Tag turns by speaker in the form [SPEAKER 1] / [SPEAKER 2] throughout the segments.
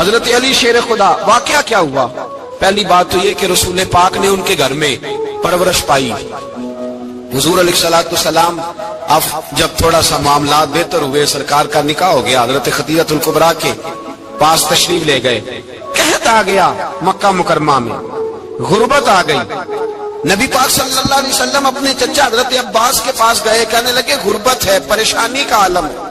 [SPEAKER 1] حضرت علی شیر خدا، واقعہ کیا ہوا؟ پہلی بات تو یہ کہ رسول پاک نے ان کے گھر میں پرورش پائی. حضور علیہ الصلوۃ والسلام اب جب تھوڑا سا معاملات بہتر ہوئے، سرکار کا نکاح ہو گیا، حضرت خدیجہ الکبریٰ کے پاس تشریف لے گئے. قحط آ گیا مکہ مکرمہ میں، غربت آ گئی. نبی پاک صلی اللہ علیہ وسلم اپنے چچا حضرت عباس کے پاس گئے، کہنے لگے غربت ہے، پریشانی کا عالم ہے،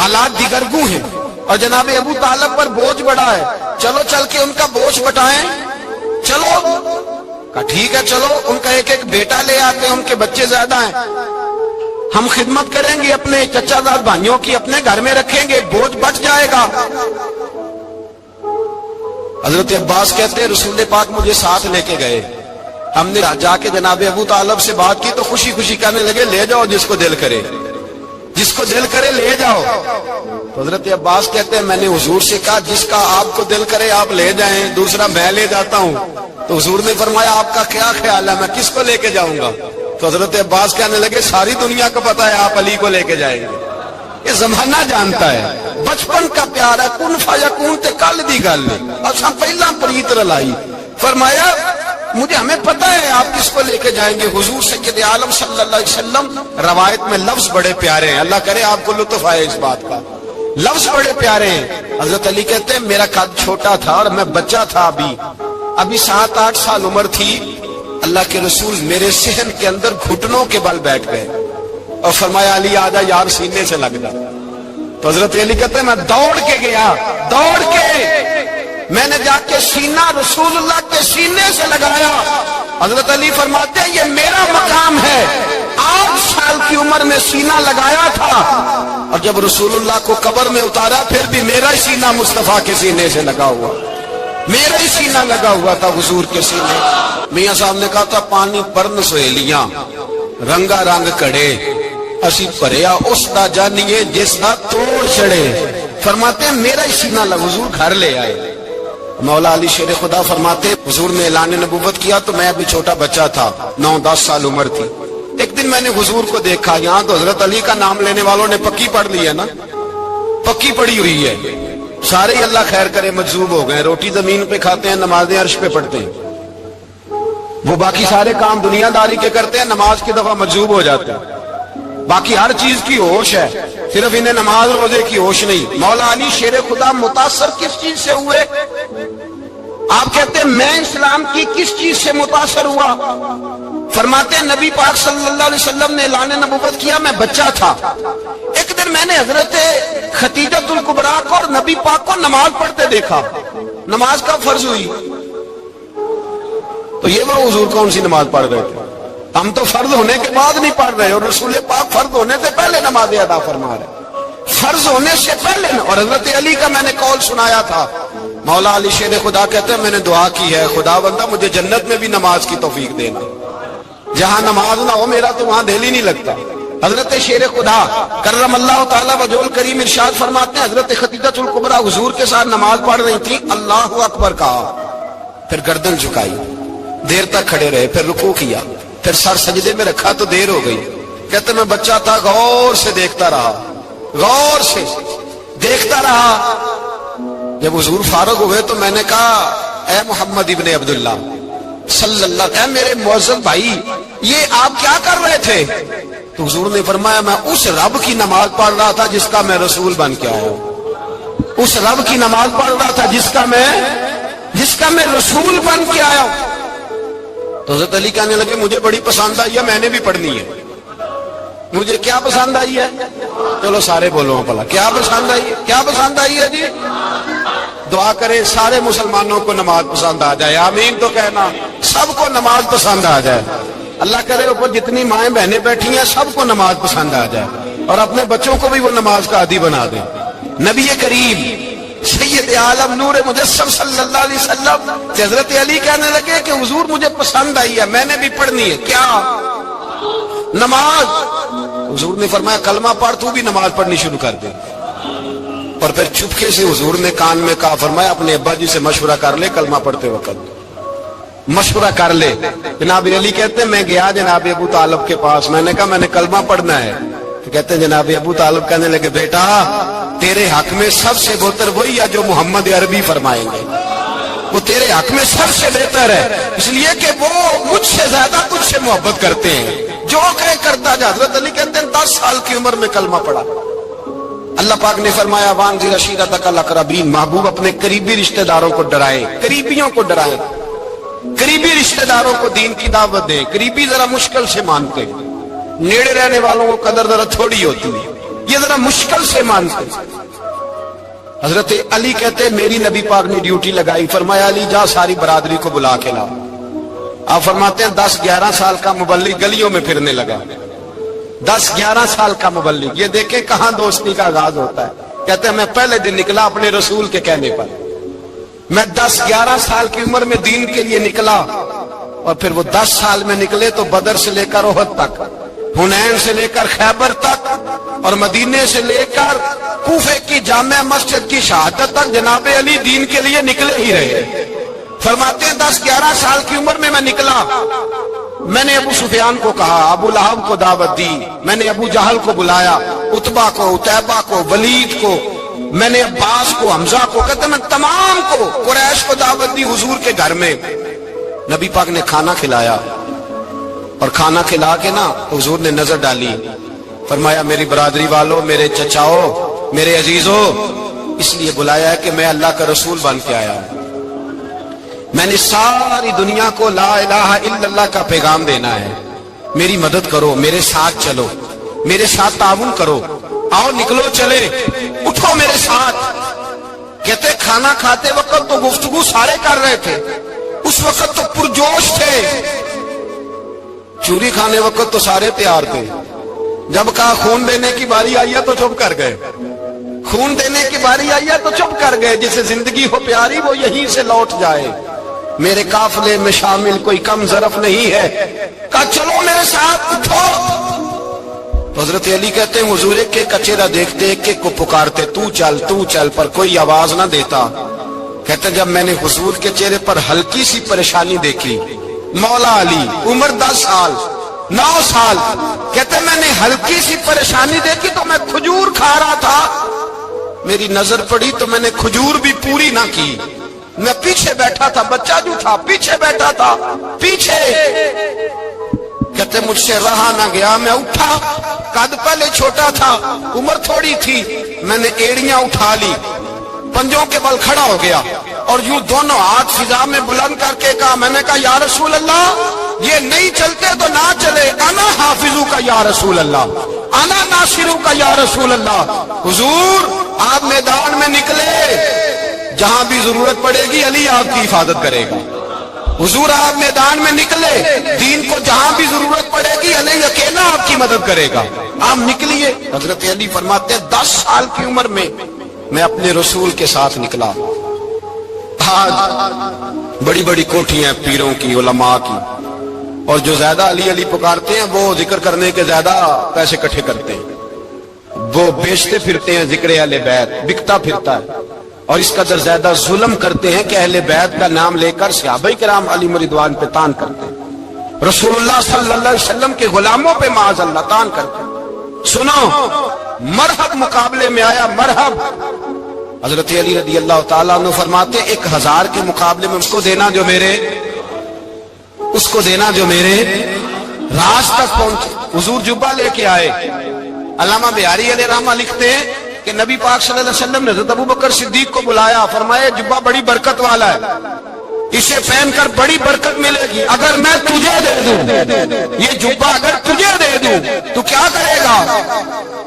[SPEAKER 1] حالات دیگرگوں ہیں اور جناب ابو طالب پر بوجھ بڑا ہے، چلو چل کے ان کا بوجھ بٹائیں. چلو کہا ٹھیک ہے، چلو ان کا ایک ایک بیٹا لے آتے ہیں، ان کے بچے زیادہ ہیں، ہم خدمت کریں گے اپنے چچا زاد بھائیوں کی، اپنے گھر میں رکھیں گے، بوجھ بچ جائے گا. حضرت عباس کہتے ہیں رسول پاک مجھے ساتھ لے کے گئے، ہم نے جا کے جناب ابو طالب سے بات کی تو خوشی خوشی کہنے لگے لے جاؤ جس کو دل کرے، جس کو دل کرے لے جاؤ. تو حضرت عباس کہتے ہیں میں نے حضور سے کہا جس کا آپ کو دل کرے آپ لے جائیں، دوسرا میں لے جاتا ہوں. تو حضور نے فرمایا آپ کا کیا خیال ہے، میں کس کو لے کے جاؤں گا؟ تو حضرت عباس کہنے لگے ساری دنیا کو پتا ہے آپ علی کو لے کے جائیں گے، یہ زمانہ جانتا ہے، بچپن کا پیار ہے، کن فیکون تے کل دی گل اور سب پہلا پریت رلائی. فرمایا مجھے ہمیں پتہ ہے آپ کس کو لے کے جائیں گے. حضور سید عالم صلی اللہ علیہ وسلم روایت میں لفظ بڑے پیارے ہیں، اللہ کرے آپ کو لطف آئے اس بات کا، لفظ بڑے پیارے ہیں. حضرت علی کہتے ہیں میرا قد چھوٹا تھا اور میں بچہ تھا، ابھی 7-8 سال عمر تھی. اللہ کے رسول میرے صحن کے اندر گھٹنوں کے بل بیٹھ گئے اور فرمایا علی آجا یار سینے سے لگ جا. تو حضرت علی کہتے ہیں میں دوڑ کے گیا، دوڑ کے میں نے جا کے سینہ رسول اللہ کے سینے سے لگایا. حضرت علی فرماتے ہیں یہ میرا مقام ہے، 8 سال کی عمر میں سینہ لگایا تھا اور جب رسول اللہ کو قبر میں اتارا پھر بھی میرا ہی سینہ مصطفیٰ کے سینے سے لگا ہوا، میرا ہی سینہ لگا ہوا تھا حضور کے سینے. میاں صاحب نے کہا تھا پانی پرن سہیلیاں رنگا رنگ کڑے اسی پریا اس دا جانیے جس دا توڑ چڑے. فرماتے ہیں میرا ہی سینہ لگا، حضور گھر لے آئے. مولا علی شیر خدا فرماتے حضور نے اعلان نبوت کیا تو میں ابھی چھوٹا بچہ تھا، 9-10 سال عمر تھی. ایک دن میں نے حضور کو دیکھا، یہاں تو حضرت علی کا نام لینے والوں نے پکی پڑھ لی ہے نا، پکی پڑھی ہوئی ہے، سارے ہی اللہ خیر کرے مجذوب ہو گئے، روٹی زمین پہ کھاتے ہیں، نمازیں عرش پہ پڑھتے ہیں، وہ باقی سارے کام دنیا داری کے کرتے ہیں، نماز کی دفعہ مجذوب ہو جاتے ہیں. باقی ہر چیز کی ہوش ہے، صرف انہیں نماز روزے کی ہوش نہیں. مولا علی شیر خدا متاثر کس چیز سے ہوئے؟ آپ کہتے ہیں میں اسلام کی کس چیز سے متاثر ہوا؟ فرماتے ہیں نبی پاک صلی اللہ علیہ وسلم نے اعلان نبوت کیا، میں بچہ تھا. ایک دن میں نے حضرت خدیجہ الکبریٰ کو اور نبی پاک کو نماز پڑھتے دیکھا. نماز کب فرض ہوئی؟ تو یہ وہ حضور کون سی نماز پڑھ رہے تھے؟ ہم تو فرض ہونے کے بعد نہیں پڑھ رہے اور رسول پاک فرض ہونے سے پہلے نماز ادا فرما رہے، فرض ہونے سے پہلے. اور حضرت علی کا میں نے قول سنایا تھا. مولا علی شیر خدا کہتے ہیں میں نے دعا کی ہے خدا بندہ مجھے جنت میں بھی نماز کی توفیق دینا، جہاں نماز نہ ہو میرا تو وہاں دل ہی نہیں لگتا. حضرت شیر خدا کرم اللہ تعالیٰ وجہ الکریم ارشاد فرماتے ہیں حضرت خدیجہ الکبریٰ حضور کے ساتھ نماز پڑھ رہی تھی، اللہ اکبر کہا، پھر گردن جھکائی، دیر تک کھڑے رہے، پھر رکوع کیا، پھر سر سجدے میں رکھا تو دیر ہو گئی. کہتے میں بچہ تھا، غور سے دیکھتا رہا، غور سے دیکھتا رہا. جب حضور فارغ ہوئے تو میں نے کہا اے محمد ابن عبداللہ صلی اللہ علیہ وسلم، میرے معزز بھائی یہ آپ کیا کر رہے تھے؟ تو حضور نے فرمایا میں اس رب کی نماز پڑھ رہا تھا جس کا میں رسول بن کے آیا ہوں، اس رب کی نماز پڑھ رہا تھا جس کا میں رسول بن کے آیا ہوں. تو حضرت علی کہنے لگے مجھے بڑی پسند آئی ہے، میں نے بھی پڑھنی ہے. مجھے کیا پسند آئی ہے؟ چلو سارے بولو بھلا کیا پسند آئی ہے؟ کیا پسند آئی ہے جی؟ دعا کرے سارے مسلمانوں کو نماز پسند آ جائے، آمین تو کہنا، سب کو نماز پسند آ جائے. اللہ کرے اوپر جتنی مائیں بہنیں بیٹھی ہیں سب کو نماز پسند آ جائے اور اپنے بچوں کو بھی وہ نماز کا عادی بنا دیں. نبی کریم سید عالم نور مجسم صلی اللہ علیہ وسلم حضرت علی کہنے لگے کہ حضور مجھے پسند آئی ہے، میں نے بھی پڑھنی ہے. کیا؟ نماز. حضور نے فرمایا کلمہ پڑھ، تو بھی نماز پڑھنی شروع کر دے. اور پھر چپکے سے حضور نے کان میں کہا، فرمایا اپنے ابا جی سے مشورہ کر لے کلمہ پڑھتے وقت، مشورہ کر لے. جناب علی کہتے ہیں میں گیا جناب ابو طالب کے پاس، میں نے کہا میں نے کلمہ پڑھنا ہے. تو کہتے ہیں جناب ابو طالب کہنے لگے بیٹا تیرے حق میں سب سے بہتر وہی ہے جو محمد عربی فرمائیں گے، وہ تیرے حق میں سب سے بہتر ہے، اس لیے کہ وہ مجھ سے زیادہ تجھ سے محبت کرتے ہیں، جو کہے کرتا جا۔ حضرت علی کہتے ہیں 10 سال کی عمر میں کلمہ پڑھا۔ اللہ پاک نے فرمایا وانذر عشیرتک الاقربین، محبوب اپنے قریبی رشتہ داروں کو ڈرائے، قریبیوں کو ڈرائے، قریبی رشتہ داروں کو دین کی دعوت دیں۔ قریبی ذرا مشکل سے مانتے، نیڑے رہنے والوں کو قدر ذرا تھوڑی ہوتی ہے، یہ ذرا مشکل سے مانتے۔ حضرت علی کہتے ہیں میری نبی پاک نے ڈیوٹی لگائی، فرمایا علی جا ساری برادری کو بلا کے لاؤ۔ آپ فرماتے ہیں 10-11 سال کا مبلغ گلیوں میں پھرنے لگا، 10-11 سال کا مبلغ، یہ دیکھیں کہاں دوستی کا آغاز ہوتا ہے۔ کہتے ہیں میں پہلے دن نکلا اپنے رسول کے کہنے پر، میں 10-11 سال کی عمر میں دین کے لیے نکلا، اور پھر وہ 10 سال میں نکلے تو بدر سے لے کر احد تک، حنین سے لے کر خیبر تک، اور مدینے سے لے کر کوفے کی جامع مسجد کی شہادت تک جناب علی دین کے لیے نکلے ہی رہے۔ فرماتے ہیں 10-11 سال کی عمر میں نکلا، میں نے ابو سفیان کو کہا، ابو لہب کو دعوت دی، میں نے ابو جہل کو بلایا، عتبہ کو، عتیبہ کو، ولید کو، میں نے عباس کو، حمزہ کو، کہتے میں تمام کو، قریش کو دعوت دی حضور کے گھر میں۔ نبی پاک نے کھانا کھلایا، اور کھانا کھلا کے نا حضور نے نظر ڈالی، فرمایا میری برادری والوں، میرے چچاؤ، میرے عزیزوں، اس لیے بلایا ہے کہ میں اللہ کا رسول بن کے آیا ہوں، میں نے ساری دنیا کو لا الہ الا اللہ کا پیغام دینا ہے، میری مدد کرو، میرے ساتھ چلو، میرے ساتھ تعاون کرو، آؤ نکلو چلے، اٹھو میرے ساتھ۔ کہتے کھانا کھاتے وقت تو گفتگو سارے کر رہے تھے، اس وقت تو پرجوش تھے، چوری کھانے وقت تو سارے تیار تھے، جب کہا خون دینے کی باری آئی ہے تو چپ کر گئے، خون دینے کی باری آئی ہے تو چپ کر گئے، جسے زندگی ہو پیاری وہ یہیں سے لوٹ جائے، میرے قافلے میں شامل کوئی کم ظرف نہیں ہے، کہا چلو میرے ساتھ اٹھو۔ حضرت علی کہتے ہیں حضور ایک ایک کا چہرہ دیکھتے، ایک ایک کو پکارتے، تو چل، پر کوئی آواز نہ دیتا۔ کہتے ہیں جب میں نے حضور کے چہرے پر ہلکی سی پریشانی دیکھی، مولا علی عمر 10 سال 9 سال، کہتے ہیں میں نے ہلکی سی پریشانی دیکھی تو میں کھجور کھا رہا تھا، میری نظر پڑی تو میں نے کھجور بھی پوری نہ کی، میں پیچھے بیٹھا تھا، بچہ جو تھا پیچھے بیٹھا تھا، پیچھے۔ کہتے مجھ سے رہا نہ گیا، میں اٹھا، قد پہلے چھوٹا تھا، عمر تھوڑی تھی، میں نے ایڑیاں اٹھا لی، پنجوں کے بل کھڑا ہو گیا، اور یوں دونوں ہاتھ فضا میں بلند کر کے کہا، میں نے کہا یا رسول اللہ یہ نہیں چلتے تو نہ چلے، انا حافظو کا یا رسول اللہ، انا ناصرو کا یا رسول اللہ۔ حضور آپ میدان میں نکلے، جہاں بھی ضرورت پڑے گی علی آپ کی حفاظت کرے گا، حضور آپ میدان میں نکلے، دین کو جہاں بھی ضرورت پڑے گی علی اکیلا آپ کی مدد کرے گا، آپ نکلیے۔ حضرت علی فرماتے ہیں 10 سال کی عمر میں میں اپنے رسول کے ساتھ نکلا۔ آج بڑی بڑی کوٹھیاں پیروں کی، علماء کی، اور جو زیادہ علی علی پکارتے ہیں وہ ذکر کرنے کے زیادہ پیسے اکٹھے کرتے ہیں، وہ بیچتے پھرتے ہیں، ذکر اہل بیت بکتا پھرتا ہے، اور اس قدر زیادہ ظلم کرتے ہیں کہ اہل بیت کا نام لے کر صحابہ کرام علی رضوان پہ تان کرتے ہیں، رسول اللہ صلی اللہ علیہ وسلم کے غلاموں پہ معاذ اللہ تان کرتے ہیں۔ سنو مرحب مقابلے میں آیا، مرحب۔ حضرت علی رضی اللہ تعالیٰ عنہ فرماتے 1000 کے مقابلے میں اس کو دینا جو میرے راز تک پہنچے۔ حضور جبہ لے کے آئے، علامہ بہاری علیہ رحمہ لکھتے ہیں کہ نبی پاک صلی اللہ علیہ وسلم نے حضرت ابوبکر صدیق کو بلایا، فرمایا جبہ بڑی برکت والا ہے، اسے پہن کر بڑی برکت ملے گی، اگر میں تجھے دے دوں یہ جبہ، اگر تجھے دے دوں تو کیا کرے گا؟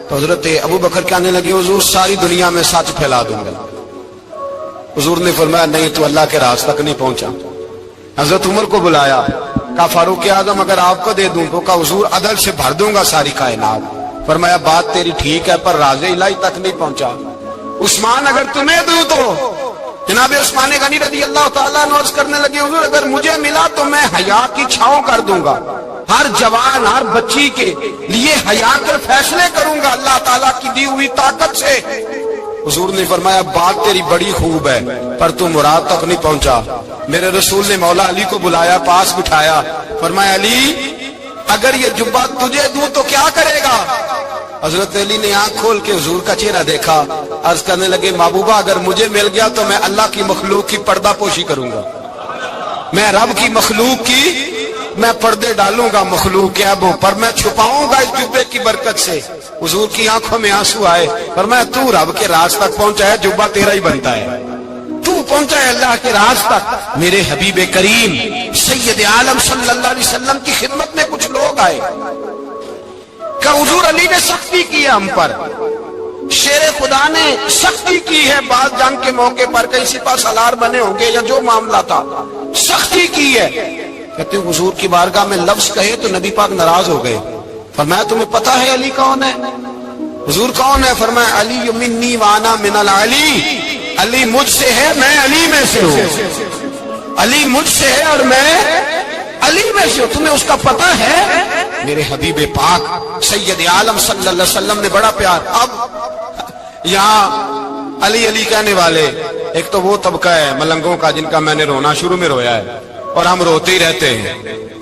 [SPEAKER 1] تو حضرت ابوبکر کہنے لگے حضور ساری دنیا میں سچ پھیلا دوں گا۔ حضور نے فرمایا نہیں، تو اللہ کے راز تک نہیں پہنچا۔ حضرت عمر کو بلایا، کہا فاروق اعظم اگر آپ کو دے دوں تو کہا حضور عدل سے بھر دوں گا ساری کائنات۔ فرمایا بات تیری ٹھیک ہے پر راز الہی تک نہیں پہنچا۔ عثمان اگر تمہیں دوں تو جناب عثمان غنی رضی اللہ تعالیٰ عنہ عرض کرنے لگے حضور اگر مجھے ملا تو میں حیا کی چھاؤں کر دوں گا، ہر جوان ہر بچی کے لیے حیا کر فیصلے کروں گا اللہ تعالیٰ کی دی ہوئی طاقت سے۔ حضور نے فرمایا بات تیری بڑی خوب ہے پر تو مراد تک نہیں پہنچا۔ میرے رسول نے مولا علی کو بلایا، پاس بٹھایا، فرمایا علی اگر یہ جبہ تجھے دوں تو کیا کرے گا؟ حضرت علی نے آنکھ کھول کے حضور کا چہرہ دیکھا، عرض کرنے لگے محبوبہ اگر مجھے مل گیا تو میں اللہ کی مخلوق کی پردہ پوشی کروں گا، میں رب کی مخلوق کی میں پردے ڈالوں گا مخلوق کے عیبوں پر، میں چھپاؤں گا اس جبے کی برکت سے۔ حضور کی آنکھوں میں آنسو آئے، فرمایا تو رب کے راز تک پہنچا ہے، جبہ تیرا ہی بنتا ہے، تو پہنچا ہے اللہ کے راز تک۔ میرے حبیب کریم سید عالم صلی اللہ علیہ وسلم کی خدمت میں کچھ لوگ آئے کہ حضور علی نے سختی کی ہے ہم پر، شیر خدا نے سختی کی ہے، بعض جنگ کے موقع پر کہیں سپاہ سالار بنے ہوں گے یا جو معاملہ تھا، سختی کی ہے۔ کہتے ہیں حضور کی بارگاہ میں لفظ کہے تو نبی پاک ناراض ہو گئے۔ فرمایا تمہیں پتا ہے علی کون ہے؟ حضور کون ہے؟ فرمایا علی منی وانا من العلی، علی مجھ سے ہے میں علی میں سے ہوں، علی مجھ سے ہے اور میں علی میں سے ہوں، تمہیں اس کا پتہ ہے؟ میرے حبیب پاک سید عالم صلی اللہ علیہ وسلم نے بڑا پیار۔ اب یہاں علی علی کہنے والے ایک تو وہ طبقہ ہے ملنگوں کا جن کا میں نے رونا شروع میں رویا ہے اور ہم روتے ہی رہتے ہیں،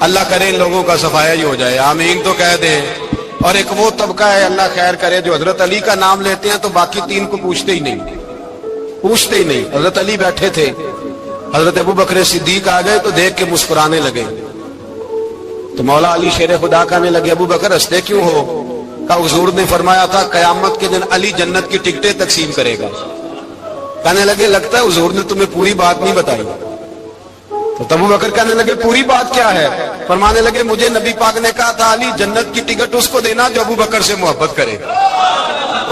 [SPEAKER 1] اللہ کرے ان لوگوں کا صفایا ہی ہو جائے، آمین تو کہہ دیں۔ اور ایک وہ طبقہ ہے اللہ خیر کرے جو حضرت علی کا نام لیتے ہیں تو باقی تین کو پوچھتے ہی نہیں، پوچھتے ہی نہیں۔ حضرت علی بیٹھے تھے، حضرت ابو بکر صدیق آ گئے تو دیکھ کے مسکرانے لگے، تو مولا علی شیر خدا کہنے لگے ابو بکر ہنستے کیوں ہو؟ کہ حضور نے فرمایا تھا قیامت کے دن علی جنت کی ٹکٹیں تقسیم کرے گا۔ کہنے لگے لگتا ہے حضور نے تمہیں پوری بات نہیں بتائی۔ تو ابو بکر کہنے لگے پوری بات کیا ہے؟ فرمانے لگے مجھے نبی پاک نے کہا تھا علی جنت کی ٹکٹ اس کو دینا جو ابو بکر سے محبت کرے،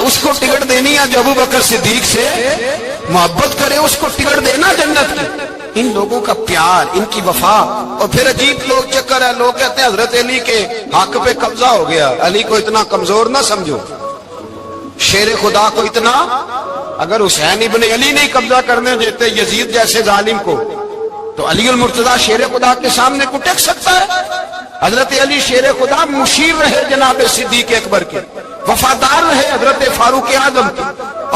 [SPEAKER 1] اس کو ٹکٹ دینی ہے جو ابو بکر صدیق سے محبت کرے، اس کو ٹکٹ دینا جنت کی۔ ان لوگوں کا پیار، ان کی وفا۔ اور پھر عجیب لوگ چکر ہے، لوگ کہتے ہیں حضرت علی کے حق پہ قبضہ ہو گیا، علی کو اتنا کمزور نہ سمجھو، شیر خدا کو اتنا، اگر حسین ابن علی نہیں قبضہ کرنے دیتے یزید جیسے ظالم کو تو علی المرتضیٰ شیر خدا کے سامنے کو ٹک سکتا ہے؟ حضرت علی شیر خدا مشیر رہے جناب صدیق اکبر کے، وفادار رہے حضرت فاروق اعظم کے،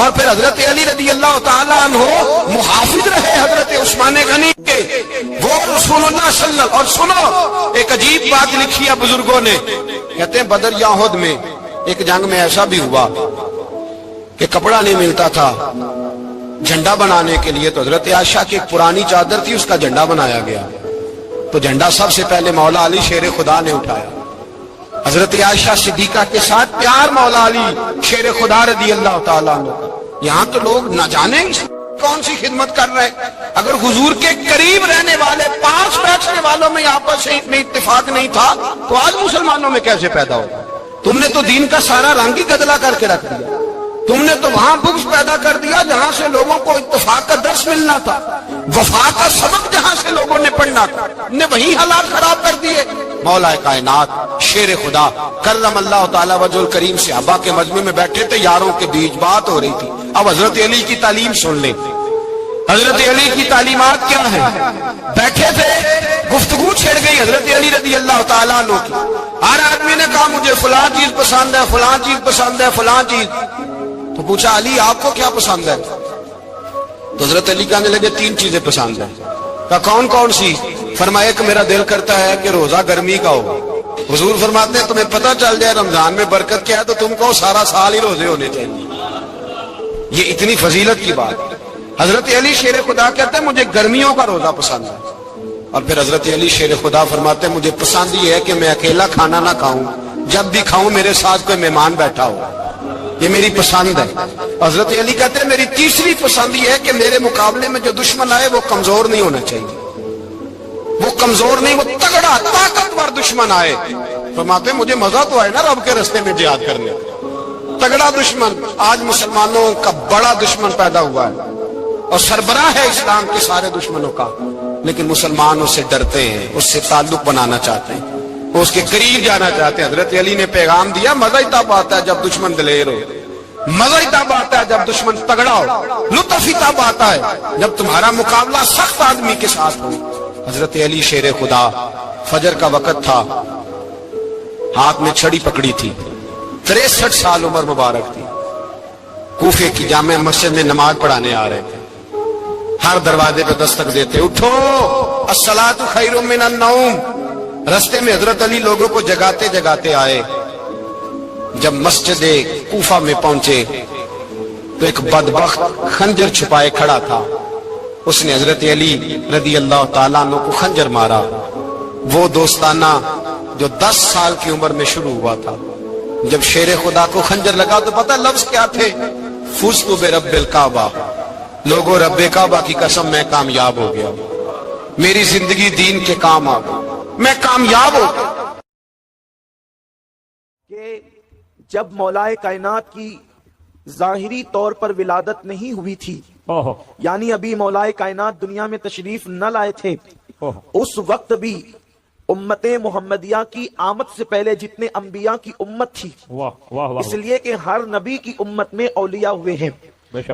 [SPEAKER 1] اور پھر حضرت علی رضی اللہ تعالیٰ عنہ محافظ رہے حضرت عثمان غنی کے، وہ رسول اللہ صلی اللہ علیہ وسلم۔ اور سنو ایک عجیب بات لکھی ہے بزرگوں نے، کہتے ہیں بدر یا احد میں ایک جنگ میں ایسا بھی ہوا کہ کپڑا نہیں ملتا تھا جھنڈا بنانے کے لیے، تو حضرت عائشہ کی ایک پرانی چادر تھی، اس کا جھنڈا بنایا گیا، تو جھنڈا سب سے پہلے مولا علی شیر خدا نے اٹھایا۔ حضرت عائشہ صدیقہ کے ساتھ پیار مولا علی شیر خدا رضی اللہ تعالیٰ عنہ۔ یہاں تو لوگ نہ جانے کون سی خدمت کر رہے ہیں۔ اگر حضور کے قریب رہنے والے پاس بیٹھنے والوں میں آپس میں اتفاق نہیں تھا تو آج مسلمانوں میں کیسے پیدا ہو؟ تم نے تو دین کا سارا رنگ ہی گدلا کر کے رکھ دیا، تم نے تو وہاں بغض پیدا کر دیا جہاں سے لوگوں کو اتفاق کا درس ملنا تھا، وفا کا سبق جہاں سے لوگوں نے پڑھنا تھا، نے وہی حالات خراب کر دیے۔ مولا کائنات شیر خدا کرم اللہ تعالی وجہ الکریم صحابہ کے مجمع میں بیٹھے تھے، یاروں کے بیچ بات ہو رہی تھی۔ اب حضرت علی کی تعلیم سن لیں، حضرت علی کی تعلیمات کیا ہیں؟ بیٹھے تھے، گفتگو چھڑ گئی حضرت علی رضی اللہ تعالیٰ عنہ کی، ہر آدمی نے کہا مجھے فلاں چیز پسند ہے، فلاں چیز پسند ہے، فلاں چیز۔ تو پوچھا علی آپ کو کیا پسند ہے؟ تو حضرت علی کہنے لگے تین چیزیں پسند ہیں۔ کہا کون کون سی؟ فرمایا کہ میرا دل کرتا ہے کہ روزہ گرمی کا ہو۔ حضور فرماتے ہیں تمہیں پتہ چل جائے رمضان میں برکت کیا ہے تو تم کو سارا سال ہی روزے ہونے چاہیے، یہ اتنی فضیلت کی بات۔ حضرت علی شیر خدا کہتے ہیں مجھے گرمیوں کا روزہ پسند ہے، اور پھر حضرت علی شیر خدا فرماتے ہیں مجھے پسند یہ ہے کہ میں اکیلا کھانا نہ کھاؤں، جب بھی کھاؤں میرے ساتھ کوئی مہمان بیٹھا ہو، یہ میری پسند ہے۔ حضرت علی کہتے ہیں میری تیسری پسند یہ ہے کہ میرے مقابلے میں جو دشمن آئے وہ کمزور نہیں ہونا چاہیے، وہ کمزور نہیں، وہ تگڑا طاقتور دشمن آئے۔ فرماتے ہیں مجھے مزہ تو آئے نا رب کے راستے میں جہاد کرنے، تگڑا دشمن۔ آج مسلمانوں کا بڑا دشمن پیدا ہوا ہے اور سربراہ ہے اسلام کے سارے دشمنوں کا، لیکن مسلمان اس سے ڈرتے ہیں، اس سے تعلق بنانا چاہتے ہیں، وہ اس کے قریب جانا چاہتے ہیں۔ حضرت علی نے پیغام دیا مزہ ہی تب آتا ہے جب دشمن دلیر ہو، مزہ ہی تب آتا ہے جب دشمن تگڑا ہو، لطف ہی تب آتا ہے جب تمہارا مقابلہ سخت آدمی کے ساتھ ہو۔ حضرت علی شیر خدا، فجر کا وقت تھا، ہاتھ میں چھڑی پکڑی تھی، 63 سال عمر مبارک تھی، کوفے کی جامع مسجد میں نماز پڑھانے آ رہے تھے، ہر دروازے پہ دستک دیتے اٹھو الصلاۃ خیر من النوم۔ رستے میں حضرت علی لوگوں کو جگاتے جگاتے آئے، جب مسجد کوفہ میں پہنچے تو ایک بدبخت خنجر چھپائے کھڑا تھا. اس نے حضرت علی رضی اللہ تعالیٰ عنہ کو خنجر مارا. وہ دوستانہ جو 10 سال کی عمر میں شروع ہوا تھا. جب شیر خدا کو خنجر لگا تو پتہ لفظ کیا تھے؟ فزت برب الکعبہ. لوگوں رب کعبہ کی قسم میں کامیاب ہو گیا, میری زندگی دین کے کام آ گئی, میں کامیاب ہو گیا.
[SPEAKER 2] کہ جب مولائے کائنات کی ظاہری طور پر ولادت نہیں ہوئی تھی, یعنی ابھی مولائے کائنات دنیا میں تشریف نہ لائے تھے, اس وقت بھی امت محمدیہ کی آمد سے پہلے جتنے انبیاء کی امت تھی, اس لیے کہ ہر نبی کی امت میں اولیاء ہوئے ہیں,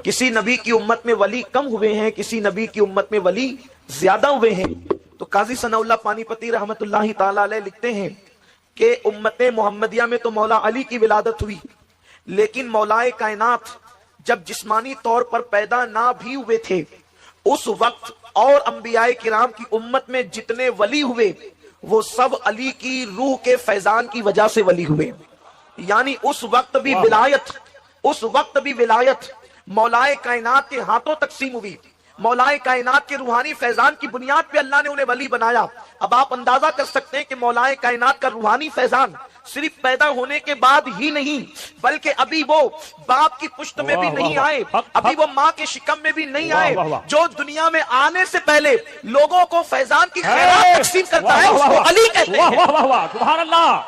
[SPEAKER 2] کسی نبی کی امت میں ولی کم ہوئے ہیں, کسی نبی کی امت میں ولی زیادہ ہوئے ہیں. تو قاضی ثناء اللہ پانی پتی رحمت اللہ تعالی علیہ لکھتے ہیں کہ امت محمدیہ میں تو مولا علی کی ولادت ہوئی, لیکن مولائے کائنات جب جسمانی طور پر پیدا نہ بھی ہوئے تھے, اس وقت اور انبیاء کرام کی امت میں جتنے ولی ہوئے وہ سب علی کی روح کے فیضان کی وجہ سے ولی ہوئے. یعنی اس وقت بھی ولایت مولائے کائنات کے ہاتھوں تقسیم ہوئی. مولائے کائنات کے روحانی فیضان کی بنیاد پہ اللہ نے انہیں ولی بنایا. اب آپ اندازہ کر سکتے ہیں کہ مولائے کائنات کا روحانی فیضان صرف پیدا ہونے کے بعد ہی نہیں, بلکہ ابھی وہ باپ کی پشت میں بھی نہیں آئے, ابھی وہ ماں کے شکم میں بھی نہیں آئے, جو دنیا میں آنے سے پہلے لوگوں کو فیضان کی خیرات تقسیم کرتا ہے اس کو علی کہتے ہیں.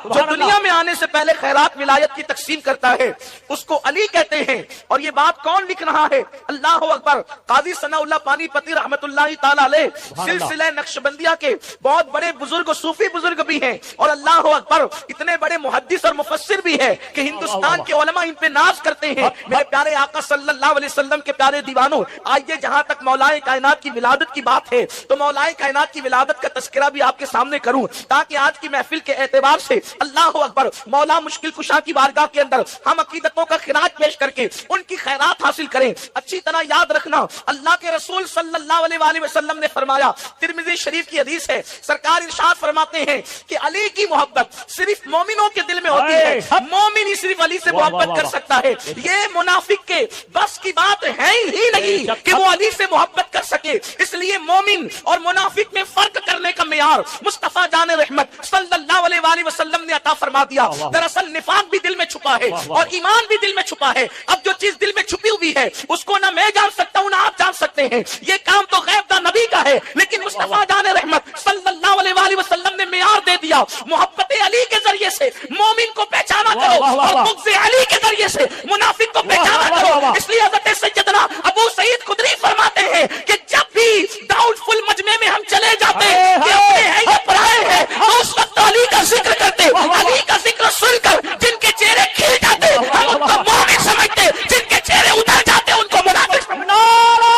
[SPEAKER 2] جو دنیا میں آنے سے پہلے خیرات ولایت کی تقسیم کرتا ہے اس کو علی کہتے ہیں. اور یہ بات کون لکھ رہا ہے؟ اللہ اکبر. قاضی ثناء اللہ پانی پتی رحمت اللہ تعالی علیہ سلسلہ نقشبندیہ کے بہت بڑے بزرگ صوفی بزرگ بھی ہیں, اور اللہ اکبر اتنے بڑے محدث اور مفسر بھی ہے کہ ہندوستان کے علماء ان پہ ناز کرتے ہیں. میرے پیارے آقا صلی اللہ علیہ وسلم کے پیارے دیوانوں, آئیے جہاں تک مولائے کائنات کی ولادت کی بات ہے تو مولائے کائنات کی ولادت کا تذکرہ بھی آپ کے سامنے کروں, تاکہ آج کی محفل کے اعتبار سے اللہ اکبر مولا مشکل کشا کی بارگاہ کے اندر ہم عقیدتوں کا خراج پیش کر کے ان کی خیرات حاصل کریں. اچھی طرح یاد رکھنا, اللہ کے رسول صلی اللہ علیہ وآلہ وسلم نے فرمایا, ترمذی شریف کی حدیث ہے, سرکار ارشاد فرماتے ہیں کہ علی کی محبت صرف مومنوں کے دل میں ہوتی ہے, مومن ہی صرف علی سے محبت کر سکتا ہے. یہ منافق کے بس کی بات ہے ہی نہیں کہ وہ علی سے محبت کر سکے. اس لیے مومن اور منافق میں فرق کرنے کا معیار مصطفیٰ جان رحمت صلی اللہ علیہ وآلہ وسلم نے عطا فرما دیا. دراصل نفاق بھی دل میں چھپا ہے اور ایمان بھی دل میں چھپا ہے. اب جو چیز دل میں چھپی ہوئی ہے اس کو نہ میں جان سکتا ہوں نہ آپ جان سکتے ہیں. یہ کام تو غیب دا نبی کا ہے, لیکن مصطفیٰ جان رحمت صلی اللہ علیہ وآلہ وسلم نے معیار دے دیا. محبت علی کے ذریعے سے مومن کو پہچانا کرو اور بغض علی کے ذریعے سے منافق کو پہچانا کرو. اس لیے حضرت سیدنا ابو سعید خدری فرماتے ہیں کہ جب بھی ڈاؤٹ فل مجمع میں ہم چلے جاتے کہ اپنے ہیں یا پرائے ہیں, اس وقت علی کا ذکر کرتے, علی کا ذکر سن کر جن کے چہرے کھل جاتے ہم ان کو مومن سمجھتے, جن کے چہرے اتر جاتے ان کو منافق سمجھتے. نعرہ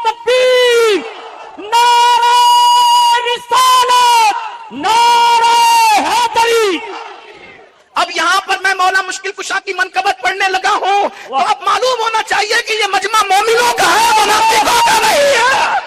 [SPEAKER 2] تکبیر, نعرہ رسالت, نعرہ حیدری. اب یہاں پر میں مولا مشکل کشا کی منقبت پڑھنے لگا ہوں تو اب معلوم ہونا چاہیے کہ یہ مجمع مومنوں کا ہے, منافقوں کا نہیں ہے.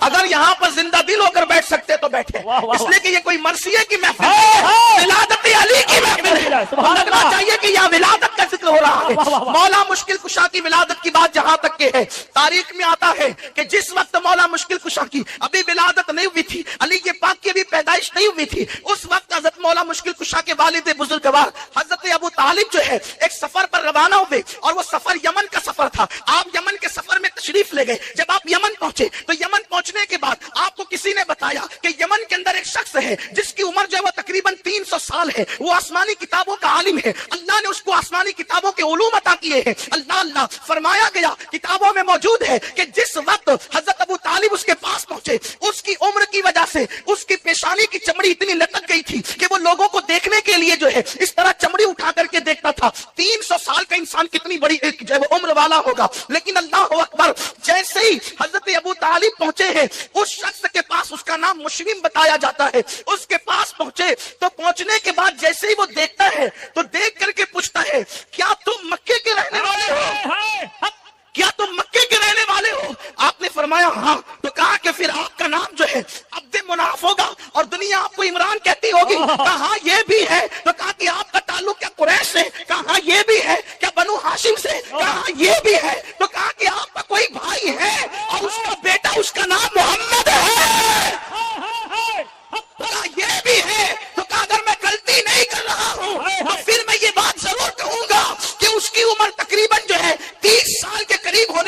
[SPEAKER 2] اگر یہاں پر زندہ دل ہو کر بیٹھ سکتے تو بیٹھے, اس لیے کہ یہ کوئی مرثیے کی محفل ہے, ولادت علی کی محفل ہے. لگنا چاہیے کہ یہاں ولادت کا ذکر ہو رہا ہے. مولا مشکل کشا کی ولادت کی بات جہاں تک کہ ہے, تاریخ میں آتا ہے کہ جس وقت مولا مشکل کشا کی ابھی ولادت نہیں ہوئی تھی, علی کے پاک کی ابھی پیدائش نہیں ہوئی تھی, اس وقت حضرت مولا مشکل کشا کے والد بزرگوار حضرت ابو طالب جو ہے ایک سفر پر روانہ ہوئے, اور وہ سفر یمن کا سفر تھا. آپ یمن کے سفر میں تشریف لے گئے. جب آپ یمن پہنچے تو یمن پہنچنے کے بعد آپ کو کسی نے بتایا کہ یمن کے اندر ایک شخص ہے جس کی عمر جو ہے وہ تقریباً 300 سال ہے, وہ آسمانی کتابوں کا عالم ہے, اللہ نے اس کو آسمانی کتابوں کے علوم عطا کیے ہیں. اللہ فرمایا گیا کتابوں میں موجود ہے کہ جس وقت حضرت ابو طالب اس کے پاس پہنچے, اس کی عمر کی وجہ سے اس کی پیشانی کی چمڑی اتنی لٹک گئی تھی کہ وہ لوگوں کو دیکھنے کے لیے جو ہے اس طرح چمڑی اٹھا کر کے دیکھتا تھا. 300 سال کا انسان کتنی بڑی جو ہے عمر والا ہوگا. لیکن اللہ اکبر, جیسے ہی حضرت ابو طالب پہنچے ہیں اس شخص کے پاس, اس کا نام مشرم بتایا جاتا ہے, اس کے پاس پہنچے تو پہنچنے کے بعد جیسے ہی وہ دیکھتا ہے تو دیکھ کر کے پوچھتا ہے کیا تم مکے کے رہنے والے ہو, کیا تم مکے کے رہنے والے ہو؟ آپ نے فرمایا ہاں. تو کہا کہ پھر آپ کا نام جو ہے عبد مناف ہوگا اور دنیا آپ کو عمران کہتی ہوگی. کہا یہ بھی ہے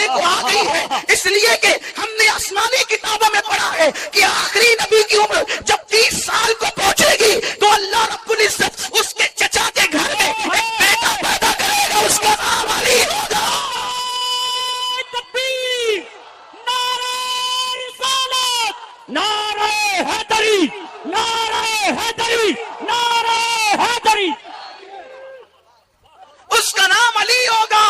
[SPEAKER 2] کو آ گئی ہے، اس لیے کہ ہم نے آسمانی کتابوں میں پڑھا ہے کہ آخری نبی کی عمر جب 30 سال کو پہنچے گی تو اللہ رب العزت اس کے چچا کے گھر میں ایک بیٹا پیدا کرے گا، اس کا نام علی ہوگا۔
[SPEAKER 3] تکبیر، نعرہ رسالت، نعرہ حیدری، نعرہ حیدری، نعرہ حیدری۔
[SPEAKER 2] اس کا نام علی ہوگا،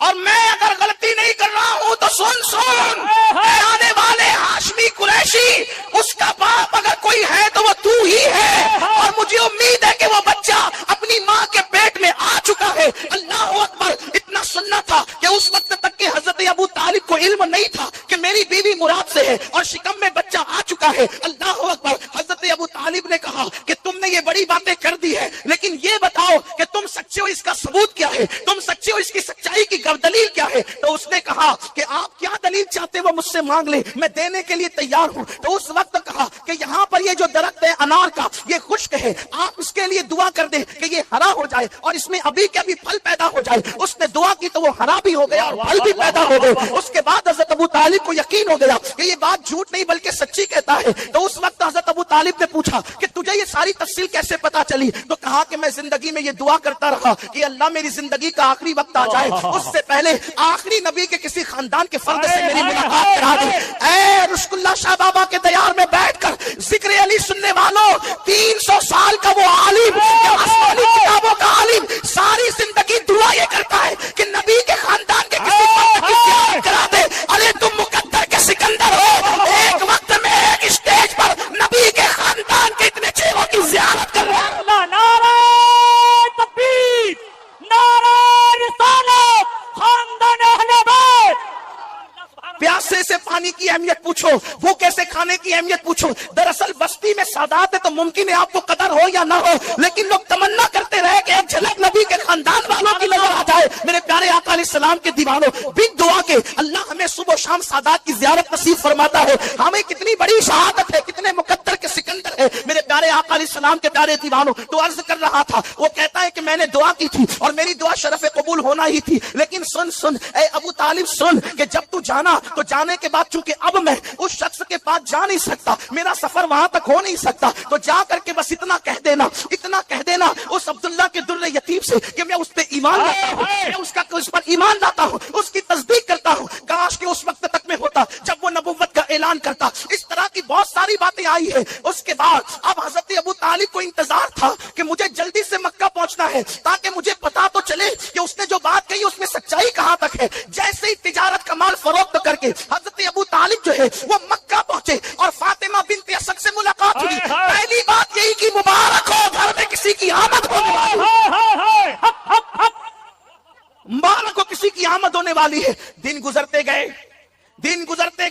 [SPEAKER 2] اور میں اگر غلطی نہیں کر رہا ہوں تو سن اے آنے والے ہاشمی قریشی، اس کا باپ اگر کوئی ہے تو وہ تو ہی ہے، اور مجھے امید ہے کہ وہ بچہ اپنی ماں کے پیٹ میں آ چکا ہے۔ اللہ اکبر، اتنا سننا تھا کہ اس وقت تک کہ حضرت ابو طالب کو علم نہیں تھا کہ میری بیوی مراد سے ہے اور شکم میں بچہ آ چکا ہے۔ اللہ اکبر، حضرت ابو طالب نے کہا کہ تم نے یہ بڑی باتیں کر دی ہے، لیکن یہ بتاؤ کہ تم سچے ہو، اس کا ثبوت کیا ہے؟ تم سچے ہو، اس کی سچائی کی دلیل کیا ہے؟ تو اس نے کہا کہ آپ کیا دلیل چاہتے وہ مجھ سے مانگ لیں، میں دینے کے لیے تیار ہوں۔ تو اس وقت کہا کہ یہاں پر یہ جو درخت ہے انار کا، یہ خشک ہے، آپ اس کے لیے دعا کر دیں کہ یہ ہرا ہو جائے اور اس میں ابھی کے ابھی پھل پیدا ہو جائے۔ اس نے دعا کی تو وہ ہرا بھی ہو گیا اور پھل بھی پیدا ہو گئے۔ اس کے بعد حضرت ابو طالب کو یقین ہو گیا کہ یہ بات جھوٹ نہیں بلکہ سچی کہتا ہے۔ تو اس وقت حضرت ابو طالب نے پوچھا کہ تجھے یہ ساری تفصیل کیسے پتا چلی؟ تو کہا کہ میں زندگی میں یہ دعا کرتا رہا کہ اللہ میری زندگی کا آخری وقت آ جائے، اس سے پہلے آخری نبی کے کسی خاندان کے فرد سے میری ملاقات کرا دے۔ اے رشک اللہ شاہ بابا کے دیار میں بیٹھ کر ذکر علی سننے والوں، 300 سال کا وہ عالم، آسمانی کتابوں کا عالم، ساری زندگی دعا یہ کرتا ہے کہ نبی کے خاندان کے کسی فرد کی زیارت کرا دے۔ ارے تم مقدر کے سکندر ہو، ایک وقت میں ایک اسٹیج پر نبی کے خاندان کے اتنے چہروں کی زیارت کر رہے ہیں۔
[SPEAKER 3] نعرہ تکبیر، نعرہ رسالت، خاندان اہل بیت۔
[SPEAKER 2] پیاسے سے پانی کی اہمیت پوچھو، بھوکے سے کھانے کی اہمیت پوچھو۔ دراصل بستی میں سادات ہے تو ممکن ہے آپ کو قدر ہو یا نہ ہو، لیکن لوگ تمنا کرتے رہے کہ ایک جھلک نبی کے خاندان والوں کی نظر آ جائے۔ میرے پیارے آقا علیہ السلام کے دیوانوں، بن دعا کے اللہ ہمیں صبح و شام سادات کی زیارت نصیب فرماتا ہے۔ ہمیں کتنی بڑی شہادت ہے، کتنے مقدر کے سکندر ہے میرے پیارے آقا علیہ السلام کے پیارے دیوانوں۔ تو عرض کر رہا تھا، وہ کہتا ہے کہ میں نے دعا کی تھی اور میری دعا شرف قبول ہونا ہی تھی، لیکن سن اے ابو طالب سن کہ جب تو جانا تو جانے کے بعد چونکہ اب میں اس شخص کے پاس جا نہیں سکتا، میرا سفر وہاں تک ہو نہیں سکتا، تو جا کر کے بس اتنا کہہ دینا اس عبداللہ کے در یتیم سے کہ میں اس پہ ایمان لاتا ہوں، میں اس پر ایمان لاتا ہوں، اس کی تصدیق کرتا ہوں۔ کاش کہ اس وقت تک میں ہوتا جب وہ نبوت کا اعلان کرتا۔ اس طرح کی بہت ساری باتیں آئی ہیں۔ اس کے بعد اب حضرت ابو طالب کو انتظار تھا کہ مجھے جلدی سے مکہ پہنچنا ہے تاکہ مجھے پتا تو چلے کہ اس نے جو بات کہی اس میں سچائی کہاں تک ہے۔ جیسے ہی تجارت کا مال فروخت کر کے حضرت ابو طالب جو ہے وہ مکہ پہنچے اور فاطمہ بنت اسد سے ملاقات ہوئی۔ پہلی بات یہی کہ مبارک ہو، گھر میں کسی کی آمد ہونے والی ہے، مبارک ہو کسی کی آمد ہونے والی ہے۔ دن گزرتے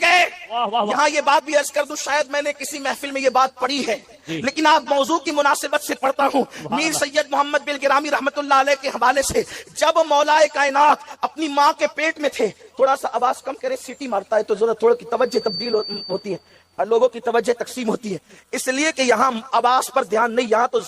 [SPEAKER 2] گئے۔ یہاں یہ بات بھی عرض کر دوں، شاید میں نے کسی محفل میں یہ بات پڑھی ہے، لیکن آپ موضوع کی مناسبت سے پڑھتا ہوں۔ میر سید محمد بلگرامی رحمت اللہ علیہ کے حوالے سے، جب مولا کائنات اپنی ماں کے پیٹ میں تھے، تھوڑا سا آواز کم کرے، سیٹی مارتا ہے تو ذرا تھوڑا کی توجہ تبدیل ہوتی ہے، لوگوں کی توجہ تقسیم ہوتی ہے، اس لیے کہ یہاں آواز پر دھیان نہیں، یہاں تو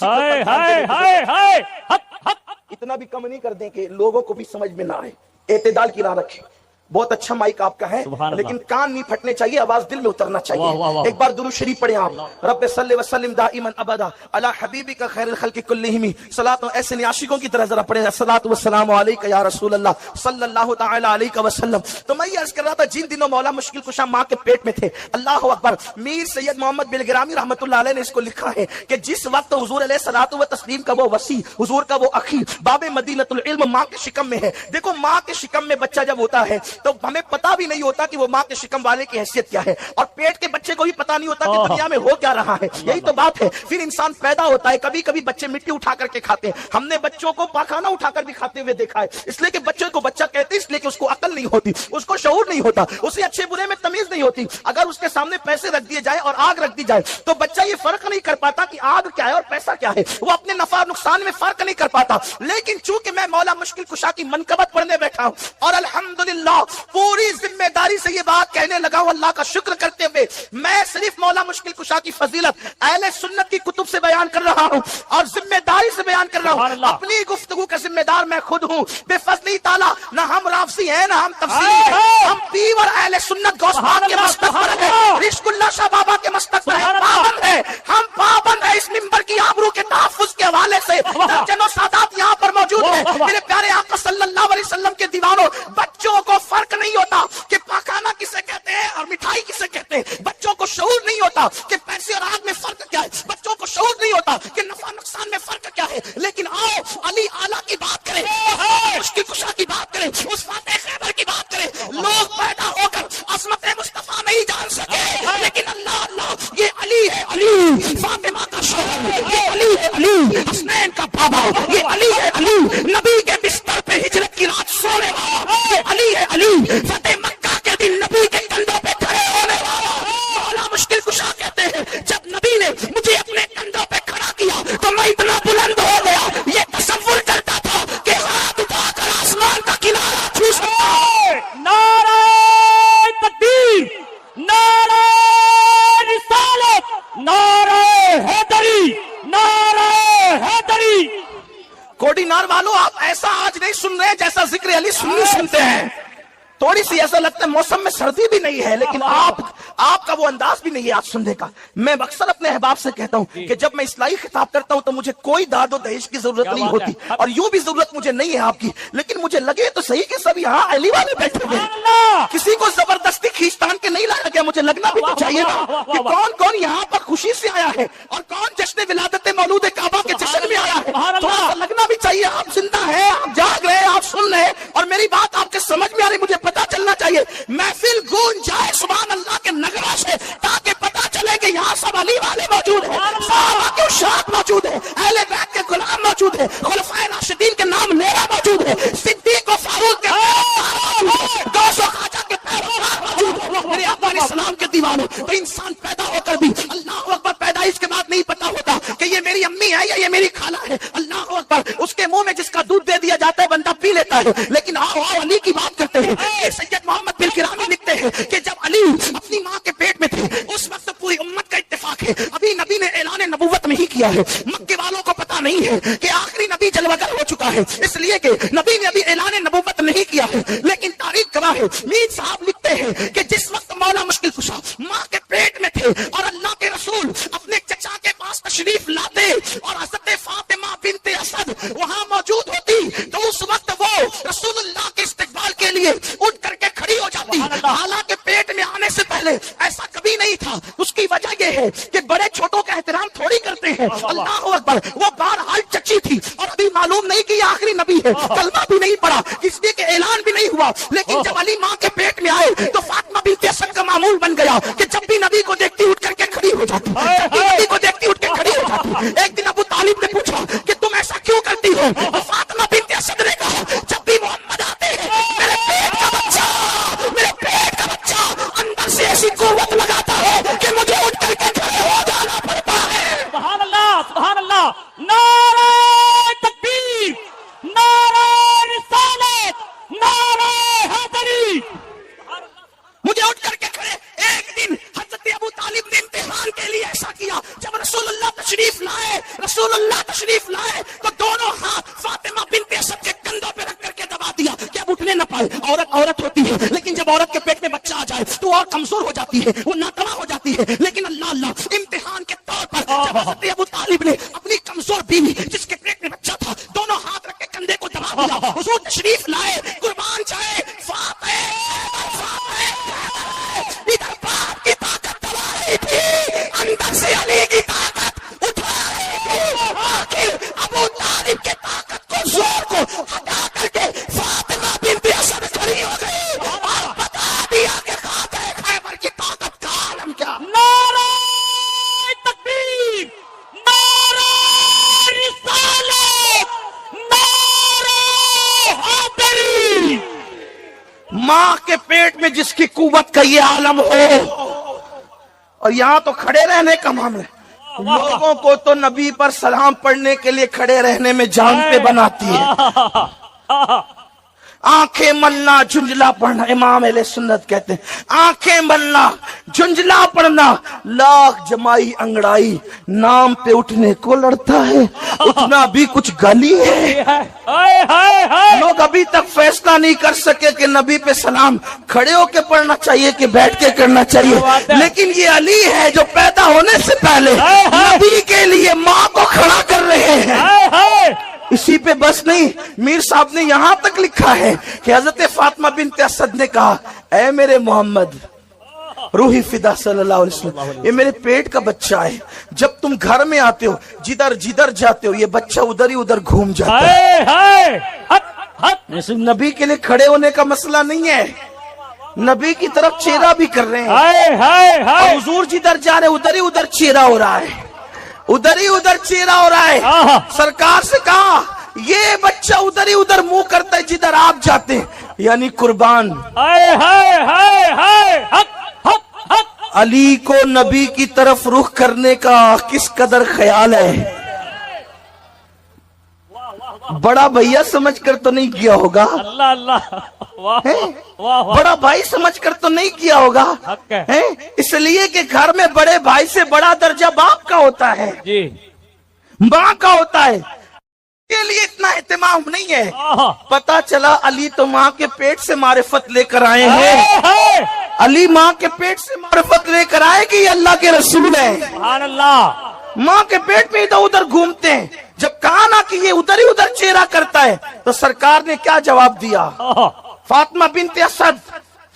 [SPEAKER 2] اتنا بھی کم نہیں کر دیں کہ لوگوں کو بھی سمجھ میں نہ آئے۔ اعتدال کی راہ رکھیں۔ بہت اچھا مائک آپ کا ہے لیکن کان نہیں پھٹنے چاہیے، آواز دل میں اترنا چاہیے۔ ایک بار درود شریف پڑھیں آپ، رب صلی وسلم دائما ابدا علی حبیبک خیر الخلق کلہم، صلاۃ ایسے عاشقوں کی طرح ذرا پڑھیں، الصلاۃ والسلام علیک یا رسول اللہ صلی اللہ تعالی علیہ وسلم۔ تو میں یہ عرض کر رہا تھا، جن دنوں مولا مشکل کشا ماں کے پیٹ میں تھے، اللہ اکبر، میر سید محمد بلگرامی رحمت اللہ علیہ نے اس کو لکھا ہے کہ جس وقت حضور علیہ الصلوۃ و تسلیم کا وہ وسیع، حضور کا وہ اخی، باب مدینۃ العلم ماں کے شکم میں ہے۔ دیکھو ماں کے شکم میں بچہ جب ہوتا ہے تو ہمیں پتہ بھی نہیں ہوتا کہ وہ ماں کے شکم والے کی حیثیت کیا ہے، اور پیٹ کے بچے کو بھی پتہ نہیں ہوتا کہ دنیا میں ہو کیا رہا ہے۔ یہی تو بات ہے، پھر انسان پیدا ہوتا ہے، کبھی کبھی بچے مٹی اٹھا کر کے کھاتے ہیں، ہم نے بچوں کو پاخانہ اٹھا کر بھی کھاتے ہوئے دیکھا ہے، اس لیے کہ بچے کو بچہ کہتے ہیں، اس لیے کہ اس کو عقل نہیں ہوتی، اس کو شعور نہیں ہوتا، اسے اچھے برے میں تمیز نہیں ہوتی۔ اگر اس کے سامنے پیسے رکھ دیے جائے اور آگ رکھ دی جائے تو بچہ یہ فرق نہیں کر پاتا کہ آگ کیا ہے اور پیسہ کیا ہے، وہ اپنے نفع نقصان میں فرق نہیں کر پاتا۔ لیکن چونکہ میں مولا مشکل کشا کی منقبت پڑھنے بیٹھا ہوں اور الحمدللہ پوری ذمہ داری سے یہ بات کہنے لگا ہوں اللہ کا شکر کرتے ہوئے، میں صرف مولا مشکل کشا کی فضیلت اہل سنت کی کتب سے بیان کر رہا ہوں اور ذمہ داری سے بیان کر رہا ہوں، اپنی گفتگو کا ذمہ دار میں خود ہوں، بے فضلی تعالیٰ نہ ہم رافضی ہیں نہ ہم تفسیری ہیں، ہم پیور اہل سنت غوث پاک کے مستق پر ہیں، رشک اللہ شاہ بابا کے مستق پر ہیں، پابند ہیں، ہم پابند ہیں اس منبر کی آبرو کے تحفظ کے حوالے سے، درجنوں سادات یہاں پر موجود ہیں، میرے پیارے آقا صلی اللہ علیہ وسلم کے دیوانوں، بچوں کو فرق نہیں ہوتا کہ پاکانہ کسے کہتے ہیں اور مٹھائی کسے کہتے ہیں، بچوں کو شعور نہیں ہوتا کہ پیسے اور آگ میں فرق کیا ہے، بچوں کو شعور نہیں ہوتا کہ نفع نقصان میں فرق کیا ہے، لیکن آؤ علی اعلیٰ کی بات کریں، مشکل کشا کی بات کریں، اس فاتح خیبر کی بات کریں، لوگ پیدا ہو کر عظمت مصطفیٰ نہیں جان سکے، لیکن اللہ اللہ یہ علی ہے، علی فاطمہ کا شوہر، یہ علی ہے، علی حسنین کا بابا، یہ علی ہے، علی نبی کے بستر پہ ہجرت کی رات سونے والا، یہ علی ہے، علی فتح مکہ کے دن نبی کے کندھوں پہ کھڑے ہونے والا، مولا مشکل کشا کہتے ہیں جب نبی نے مجھے اپنے کندھوں پہ کھڑا کیا تو میں اتنا بلند ہو گیا، یہ تصور کرتا تھا کہ ہاتھ اٹھا کر آسمان کا کنارہ چھو سکتا ہوں۔
[SPEAKER 3] نعرہ تکبیر، نعرہ رسالت، نعرہ حیدری، نعرہ حیدری۔
[SPEAKER 2] کوڈینار والو آپ ایسا آج نہیں سن رہے جیسا ذکر علی سنی سنتے ہیں، تھوڑی سی ایسا لگتا ہے موسم میں سردی بھی نہیں ہے لیکن آپ کا وہ انداز بھی نہیں ہے آج سننے کا۔ میں اکثر اپنے احباب سے کہتا ہوں کہ جب میں اصلاحی خطاب کرتا ہوں تو مجھے کوئی داد و دہیش کی ضرورت نہیں ہوتی اور یوں بھی ضرورت مجھے نہیں ہے آپ کی، لیکن مجھے لگے تو صحیح کہ سب یہاں علی والے بیٹھے ہوئے ہیں، کسی کو زبردستی کھینچتان کے نہیں لایا گیا، مجھے لگنا بھی تو چاہیے نا کہ کون کون یہاں پر خوشی سے آیا ہے اور کون جشن ولادت مولود کعبہ کے جشن میں آیا ہے، تھوڑا سا لگنا بھی چاہیے آپ زندہ ہیں، آپ جاگ رہے ہیں، آپ سن رہے ہیں اور میری بات آپ کے سمجھ میں آ رہی، مجھے پتا چلنا چاہیے، محفل گونج جائے سبحان اللہ کے نغمہ سے تاکہ پتا چلے کہ یہاں سب علی والے موجود ہیں، صحابہ کے اشاعت موجود ہیں، اہل بیت کے غلام موجود ہیں، خلفائے راشدین کے نام لیرا موجود ہے، صدیق و فاروق کے غوث و خواجہ کے پیروکار موجود ہیں، میرے آقا علیہ السلام کے دیوانوں، تو انسان پیدا ہو کر بھی اللہ اکبر پیدائش کے بعد نہیں پتا ہوتا کہ یہ میری امی ہے یا یہ میری خالہ ہے، اللہ اکبر اس کے منہ میں جس کا دودھ دے دیا جاتا ہے بندہ پی لیتا ہے، لیکن آؤ علی کی بات کرتے ہیں۔ سید محمد بن کرانی لکھتے ہیں کہ جب علی اپنی ماں کے پیٹ میں تھے اس وقت پوری امت کا اتفاق ہے ابھی نبی نے اعلان نبوت نہیں کیا ہے، مکے والوں کو پتا نہیں ہے کہ آخری نبی جلوہ گر ہو چکا ہے، اس لیے کہ نبی نے ابھی اعلان نبوت نہیں کیا ہے، لیکن تاریخ گواہ ہے، میر صاحب لکھتے ہیں کہ جس وقت مولا مشکل کشا ماں کے پیٹ میں تھے اور اللہ کے رسول اپنے چچا کے پاس تشریف لاتے اور حضرت فاطمہ بنت اسد وہاں موجود ہوتی تو اس وقت وہ رسول اللہ کے استقبال کے لیے اٹھ کر کے کھڑی ہو جاتی، حالانکہ پیٹ میں آنے سے پہلے ایسا کبھی نہیں تھا۔ اس کی وجہ یہ ہے کہ بڑے چھوٹوں کا احترام تھوڑی کرتے ہیں، اللہ اکبر، وہ بہرحال چچی تھی اور ابھی معلوم نہیں کہ یہ آخری نبی ہے، کلمہ بھی نہیں پڑا، اس لیے کہ اعلان بھی نہیں ہوا، لیکن جب علی ماں کے پیٹ میں آئے تو فاطمہ بنت اسد کا معمول بن گیا کہ جب بھی نبی کو دیکھتی اٹھ کر کے کھڑی ہو جاتی، جب بھی نبی کو دیکھتی اٹھ کے کھڑی ہو جاتی۔ ایک دن ابو طالب نے پوچھا کہ تم ایسا کیوں کرتی ہو؟ فاطمہ بنت اسد نے کہا جب بھی محمد آتے ہیں میرے پیٹ کا بچہ اندر سے ایسی قوت لگاتا ہے کہ مجھے اٹھ کر کے کھڑے ہو جانا پڑتا ہے۔
[SPEAKER 3] سبحان اللہ، سبحان اللہ، نعرہ تکبیر، نعرہ رسالت، نعرہ حیدری۔
[SPEAKER 2] مجھے اٹھ کر کے کھڑے، ایک دن حضرت ابو طالب نے امتحان کے لیے ایسا کیا، جب رسول اللہ تشریف لائے تو دونوں ہاتھ فاطمہ بنت اسد کے کندھوں پہ رکھ کر کے دبا دیا کہ اب اٹھنے نہ پائے، عورت ہوتی ہے لیکن جب عورت کے پیٹ میں بچہ آ جائے تو اور کمزور ہو جاتی ہے، وہ ناتواں ہو جاتی ہے، لیکن اللہ امتحان کے طور پر جب حضرت ابو طالب نے اپنی کمزور بیوی جس کے پیٹ میں بچہ تھا دونوں ہاتھ رکھ کے کندھے کو دبا دیا، حضور تشریف لائے، قربان جائے فاطمہ، ادھر باپ کی طاقت دبا رہی تھی، اندر سے علی کی طاقت اٹھا رہی تھی، آخر ابو طالب کے طاقت کو زور کو ہٹا کر کے فاطمہ بنت اسد کھڑی ہو گئی اور بتا دیا کہ خاتون خیبر کی طاقت کا عالم کیا۔
[SPEAKER 3] نعرہ تکبیر، نعرہ رسالت، نعرہ حیدری۔
[SPEAKER 2] ماں کے پیٹ میں جس کی قوت کا یہ عالم ہو، اور یہاں تو کھڑے رہنے کا معاملہ ہے، لوگوں کو تو نبی پر سلام پڑھنے کے لیے کھڑے رہنے میں جان پہ بناتی ہے۔
[SPEAKER 4] آنکھیں ملنا جھنجلا پڑھنا، امام اہل سنت کہتے ہیں آنکھیں ملنا جھنجلا پڑھنا لاکھ جمائی انگڑائی نام پہ اٹھنے کو لڑتا ہے، اٹھنا بھی کچھ گالی ہے۔
[SPEAKER 3] ہائے ہائے ہائے
[SPEAKER 4] لوگ ابھی تک فیصلہ نہیں کر سکے کہ نبی پہ سلام کھڑے ہو کے پڑھنا چاہیے کہ بیٹھ کے کرنا چاہیے، لیکن یہ علی ہے جو پیدا ہونے سے پہلے نبی کے لیے ماں کو کھڑا کر رہے ہیں۔
[SPEAKER 3] ہائے ہائے
[SPEAKER 4] اسی پہ بس نہیں، میر صاحب نے یہاں تک لکھا ہے کہ حضرت فاطمہ بنت اسد نے کہا اے میرے محمد روحی فدا صلی اللہ علیہ وسلم، یہ میرے پیٹ کا بچہ ہے، جب تم گھر میں آتے ہو جدھر جدھر جاتے ہو یہ بچہ ادھر ہی ادھر گھوم جاتا ہے۔
[SPEAKER 3] ہائے ہائے حق حق
[SPEAKER 4] صرف نبی کے لیے کھڑے ہونے کا مسئلہ نہیں ہے، نبی کی طرف چہرہ بھی کر رہے ہیں،
[SPEAKER 3] ہائے ہائے
[SPEAKER 4] اور
[SPEAKER 3] ہائے
[SPEAKER 4] حضور جدھر جا رہے ادھر ہی ادھر چہرہ ہو رہا ہے، ادھر ہی ادھر چہرہ ہو رہا ہے۔
[SPEAKER 3] آہا۔
[SPEAKER 4] سرکار سے کہا یہ بچہ ادھر ہی ادھر منہ کرتا ہے جدھر آپ جاتے ہیں، یعنی قربان
[SPEAKER 3] ہائے ہائے ہائے ہائے حق حق حق
[SPEAKER 4] علی کو نبی کی طرف رخ کرنے کا کس قدر خیال ہے۔ بڑا بھیا سمجھ کر تو نہیں کیا ہوگا،
[SPEAKER 3] اللہ اللہ واہ
[SPEAKER 4] ہیں؟
[SPEAKER 3] واہ واہ
[SPEAKER 4] بڑا بھائی سمجھ کر تو نہیں کیا ہوگا،
[SPEAKER 3] حق ہے۔
[SPEAKER 4] ہیں؟ اس لیے کہ گھر میں بڑے بھائی سے بڑا درجہ باپ کا ہوتا ہے،
[SPEAKER 3] جی
[SPEAKER 4] ماں کا ہوتا ہے، کے لیے اتنا اہتمام نہیں ہے۔
[SPEAKER 3] آہا۔
[SPEAKER 4] پتا چلا علی تو ماں کے پیٹ سے معرفت لے کر آئے ہیں،
[SPEAKER 3] ہائے ہائے
[SPEAKER 4] علی ماں کے پیٹ سے معرفت لے کر آئے کہ یہ اللہ کے رسول ہیں،
[SPEAKER 3] سبحان اللہ
[SPEAKER 4] ماں کے پیٹ میں ادھر ادھر گھومتے ہیں۔ جب کہا نا کہ یہ ادھر ہی ادھر چہرہ کرتا ہے تو سرکار نے کیا جواب دیا؟
[SPEAKER 3] آہا۔
[SPEAKER 4] فاطمہ بنت اسد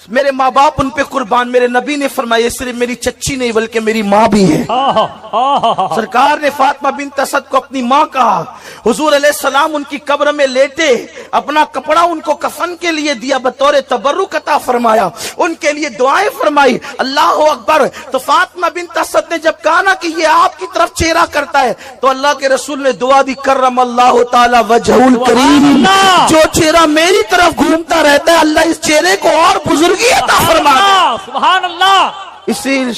[SPEAKER 4] میرے ماں باپ ان پہ قربان، میرے نبی نے فرمایا صرف میری چچی نہیں بلکہ میری ماں بھی ہے۔
[SPEAKER 3] آہا آہا
[SPEAKER 4] سرکار نے فاطمہ بنت اسد کو اپنی ماں کہا، حضور علیہ السلام ان کی قبر میں لیٹے، اپنا کپڑا ان کو کفن کے لیے دیا، بطور تبرک عطا فرمایا، ان کے لیے دعائیں فرمائی، اللہ اکبر۔ تو فاطمہ بنت اسد نے جب کہا نا کہ یہ آپ کی طرف چہرہ کرتا ہے تو اللہ کے رسول نے دعا دی، کرم اللہ تعالی وجہ الکریم،
[SPEAKER 3] اللہ۔
[SPEAKER 4] جو چہرہ میری طرف گھومتا رہتا ہے اللہ اس چہرے کو اور بزرگی عطا فرما دے۔
[SPEAKER 3] سبحان اللہ
[SPEAKER 4] اسی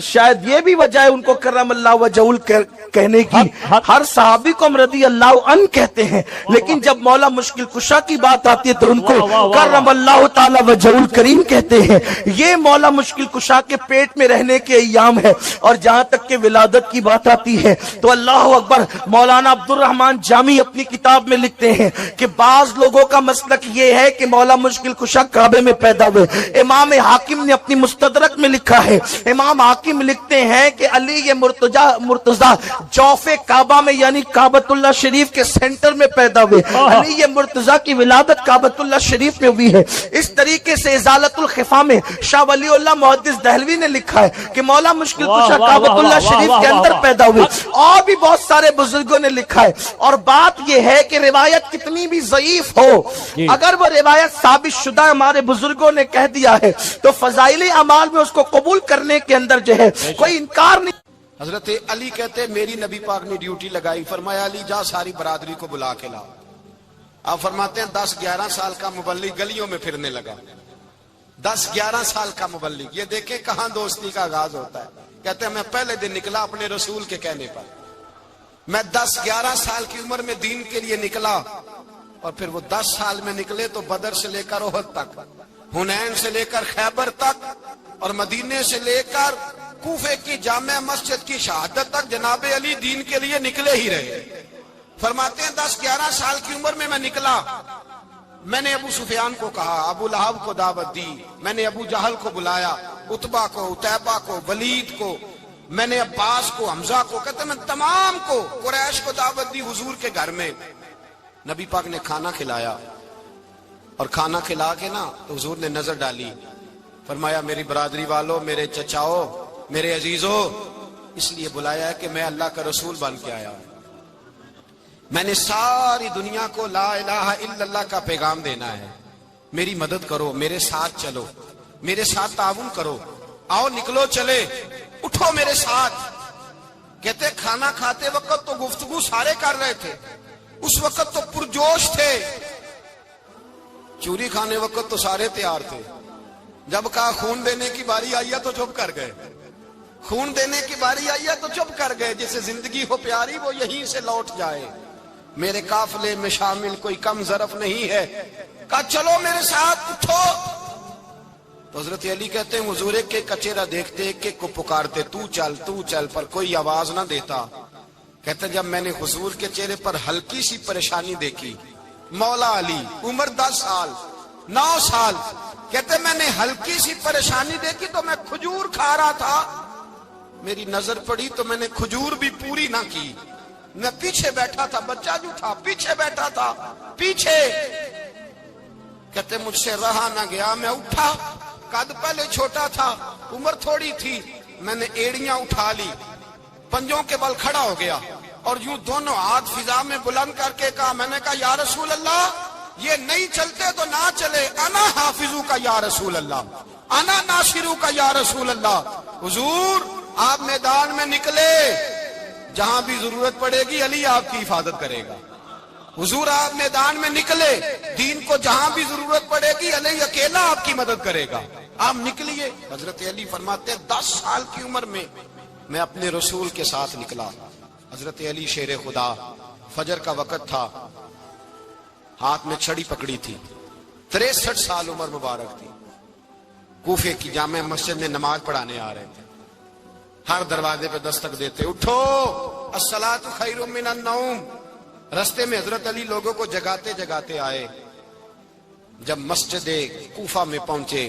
[SPEAKER 4] شاید یہ بھی وجہ ہے ان کو کرم اللہ وجہ کہنے کی۔ ہر صحابی کو ہم رضی اللہ عنہ کہتے ہیں، لیکن جب مولا مشکل کشا کی بات آتی ہے تو ان کو کرم اللہ تعالی وجہ الکریم کہتے ہیں۔ یہ مولا مشکل کشا کے پیٹ میں رہنے کے ایام ہے، اور جہاں تک کہ ولادت کی بات آتی ہے تو اللہ اکبر، مولانا عبد الرحمن جامی اپنی کتاب میں لکھتے ہیں کہ بعض لوگوں کا مسلک یہ ہے کہ مولا مشکل کشا کعبے میں پیدا ہوئے۔ امام حاکم نے اپنی مستدرک میں لکھا ہے، امام حاکم لکھتے ہیں کہ علی یہ مرتضی جوف کعبہ میں یعنی کعبۃ اللہ شریف کے سینٹر میں پیدا ہوئے، علی یہ مرتضی کی ولادت کعبۃ اللہ شریف میں ہوئی ہے۔ اس طریقے سے ازالت الخفا میں شاہ ولی اللہ محدث دہلوی نے لکھا ہے کہ مولا مشکل کشا کعبۃ اللہ شریف کے اندر پیدا ہوئے، اور بھی بہت سارے بزرگوں نے لکھا ہے۔ اور بات یہ ہے کہ روایت کتنی بھی ضعیف ہو، اگر وہ روایت ثابت شدہ ہمارے بزرگوں نے کہہ دیا ہے تو فضائل اعمال میں اس کو قبول کرنے کے اندر جو ہے کوئی انکار نہیں۔
[SPEAKER 1] حضرت علی کہتے میری نبی پاک نے ڈیوٹی لگائی، فرمایا علی جا ساری برادری کو بلا کے لاؤ۔ آپ فرماتے ہیں 10-11 سال کا مبلغ گلیوں میں پھرنے لگا، 10-11 سال کا مبلغ، یہ دیکھیں کہاں دوستی کا آغاز ہوتا ہے۔ کہتے ہیں میں پہلے دن نکلا اپنے رسول کے کہنے پر، میں 10-11 سال کی عمر میں دین کے لیے نکلا، اور پھر وہ 10 سال میں نکلے تو بدر سے لے کر احد تک، حنین سے لے کر خیبر تک، اور مدینے سے لے کر کوفے کی جامع مسجد کی شہادت تک جناب علی دین کے لیے نکلے ہی رہے۔ فرماتے ہیں 10-11 سال کی عمر میں میں نکلا، میں نے ابو سفیان کو کہا، ابو لہب کو دعوت دی، میں نے ابو جہل کو بلایا، عتبہ کو، عتیبہ کو، ولید کو، میں نے عباس کو، حمزہ کو، کہتے میں تمام کو، قریش کو دعوت دی حضور کے گھر میں۔ نبی پاک نے کھانا کھلایا، اور کھانا کھلا کے نا تو حضور نے نظر ڈالی، فرمایا میری برادری والوں، میرے چچاؤ، میرے عزیزوں، اس لیے بلایا ہے کہ میں اللہ کا رسول بن کے آیا ہوں، میں نے ساری دنیا کو لا الہ الا اللہ کا پیغام دینا ہے، میری مدد کرو، میرے ساتھ چلو، میرے ساتھ تعاون کرو، آؤ نکلو چلے، اٹھو میرے ساتھ۔ کہتے کھانا کھاتے وقت تو گفتگو سارے کر رہے تھے، اس وقت تو پرجوش تھے، چوری کھانے وقت تو سارے تیار تھے، جب کہا خون دینے کی باری آئی ہے تو چپ کر گئے، خون دینے کی باری آئی ہے تو چپ کر گئے، جسے زندگی ہو پیاری وہ یہیں سے لوٹ جائے، میرے قافلے میں شامل کوئی کم ظرف نہیں ہے. کہا چلو میرے ساتھ اٹھو. تو حضرت علی کہتے ہیں حضور ایک کا چہرہ دیکھتے ایک کو پکارتے تو چل پر کوئی آواز نہ دیتا. کہتے جب میں نے حضور کے چہرے پر ہلکی سی پریشانی دیکھی, مولا علی عمر 10 سال 9 سال, کہتے میں نے ہلکی سی پریشانی دیکھی تو میں کھجور کھا رہا تھا, میری نظر پڑی تو میں نے کھجور بھی پوری نہ کی. میں پیچھے بیٹھا تھا, بچہ جو تھا پیچھے بیٹھا تھا پیچھے. کہتے مجھ سے رہا نہ گیا, میں اٹھا. قد پہلے چھوٹا تھا, عمر تھوڑی تھی, میں نے ایڑیاں اٹھا لی, پنجوں کے بل کھڑا ہو گیا اور یوں دونوں ہاتھ فضا میں بلند کر کے کہا, میں نے کہا یا رسول اللہ یہ نہیں چلتے تو نہ چلے, انا حافظو کا یا رسول اللہ, انا ناصرو کا یا رسول اللہ. حضور آپ میدان میں نکلے, جہاں بھی ضرورت پڑے گی علی آپ کی حفاظت کرے گا. حضور آپ میدان میں نکلے, دین کو جہاں بھی ضرورت پڑے گی علی اکیلا آپ کی مدد کرے گا. آپ نکلیے. حضرت علی فرماتے 10 سال کی عمر میں اپنے رسول کے ساتھ نکلا. حضرت علی شیر خدا, فجر کا وقت تھا, ہاتھ میں چھڑی پکڑی تھی, 63 سال عمر مبارک تھی. کوفے کی جامع مسجد میں نماز پڑھانے آ رہے تھے. ہر دروازے پہ دستک دیتے, اٹھو الصلاۃ خیر من النوم. رستے میں حضرت علی لوگوں کو جگاتے جگاتے آئے. جب مسجد کوفہ میں پہنچے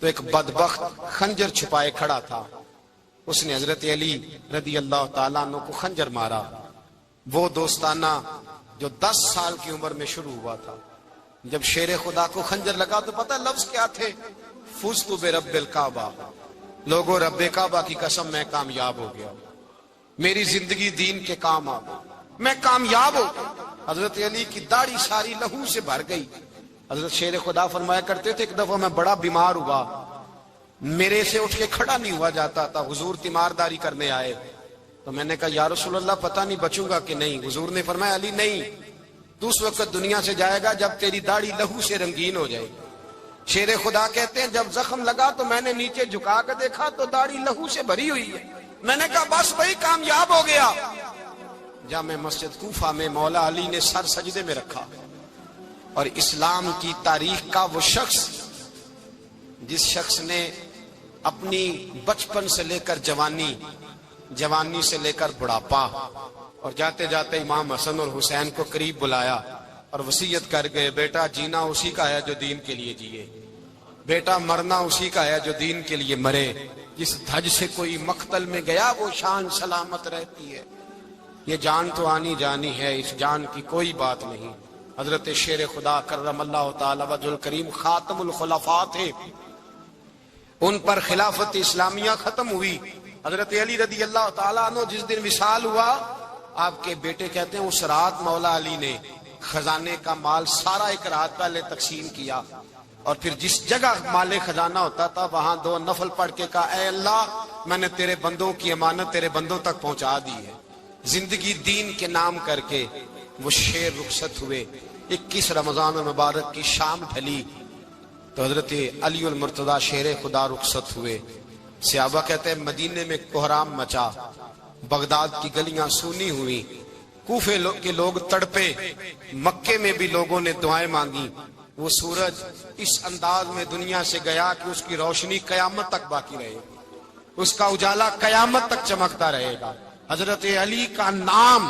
[SPEAKER 1] تو ایک بدبخت خنجر چھپائے کھڑا تھا. اس نے حضرت علی رضی اللہ تعالیٰ عنہ کو خنجر مارا. وہ دوستانہ جو 10 سال کی عمر میں شروع ہوا تھا. جب شیر خدا کو خنجر لگا تو پتہ لفظ کیا تھے, فزت برب الکعبہ. لوگوں رب کعبہ کی قسم میں کامیاب ہو گیا, میری زندگی دین کے کام آ گئی, میں کامیاب ہو گیا. حضرت علی کی داڑھی ساری لہو سے بھر گئی. حضرت شیر خدا فرمایا کرتے تھے ایک دفعہ میں بڑا بیمار ہوا, میرے سے اٹھ کے کھڑا نہیں ہوا جاتا تھا. حضور تیمارداری کرنے آئے تو میں نے کہا یا رسول اللہ پتہ نہیں بچوں گا کہ نہیں. حضور نے فرمایا علی نہیں, تو اس وقت دنیا سے جائے گا جب تیری داڑھی لہو سے رنگین ہو جائے. شیر خدا کہتے ہیں جب زخم لگا تو میں نے نیچے جھکا کر دیکھا تو داڑھی لہو سے بھری ہوئی ہے. میں نے کہا بس وہی کامیاب ہو گیا. جامع مسجد کوفہ میں مولا علی نے سر سجدے میں رکھا اور اسلام کی تاریخ کا وہ شخص جس شخص نے اپنی بچپن سے لے کر جوانی سے لے کر بڑھاپا اور جاتے جاتے امام حسن اور حسین کو قریب بلایا اور وصیت کر گئے, بیٹا جینا اسی کا ہے جو دین کے لیے جیے, بیٹا مرنا اسی کا ہے جو دین کے لیے مرے. جس دھج سے کوئی مقتل میں گیا وہ شان سلامت رہتی ہے. یہ جان تو آنی جانی ہے, اس جان کی کوئی بات نہیں. حضرت شیر خدا کرم اللہ تعالی وجہ الکریم خاتم الخلفاء تھے, ان پر خلافت اسلامیہ ختم ہوئی. حضرت علی رضی اللہ تعالیٰ عنہ جس دن وصال ہوا, آپ کے بیٹے کہتے ہیں اس رات مولا علی نے خزانے کا مال سارا ایک رات پہلے تقسیم کیا اور پھر جس جگہ مال خزانہ ہوتا تھا وہاں 2 نفل پڑھ کے کہا اے اللہ میں نے تیرے بندوں کی امانت تیرے بندوں تک پہنچا دی ہے. زندگی دین کے نام کر کے وہ شیر رخصت ہوئے. 21 رمضان المبارک کی شام ڈھلی تو حضرت علی المرتضی شیر خدا رخصت ہوئے. صحابہ کہتے ہیں مدینے میں کوہرام مچا, بغداد کی گلیاں سونی ہوئی, کوفے کے لوگ تڑپے, مکے میں بھی لوگوں نے دعائیں مانگی. وہ سورج اس انداز میں دنیا سے گیا کہ اس کی روشنی قیامت تک باقی رہے گی, اس کا اجالا قیامت تک چمکتا رہے گا. حضرت علی کا نام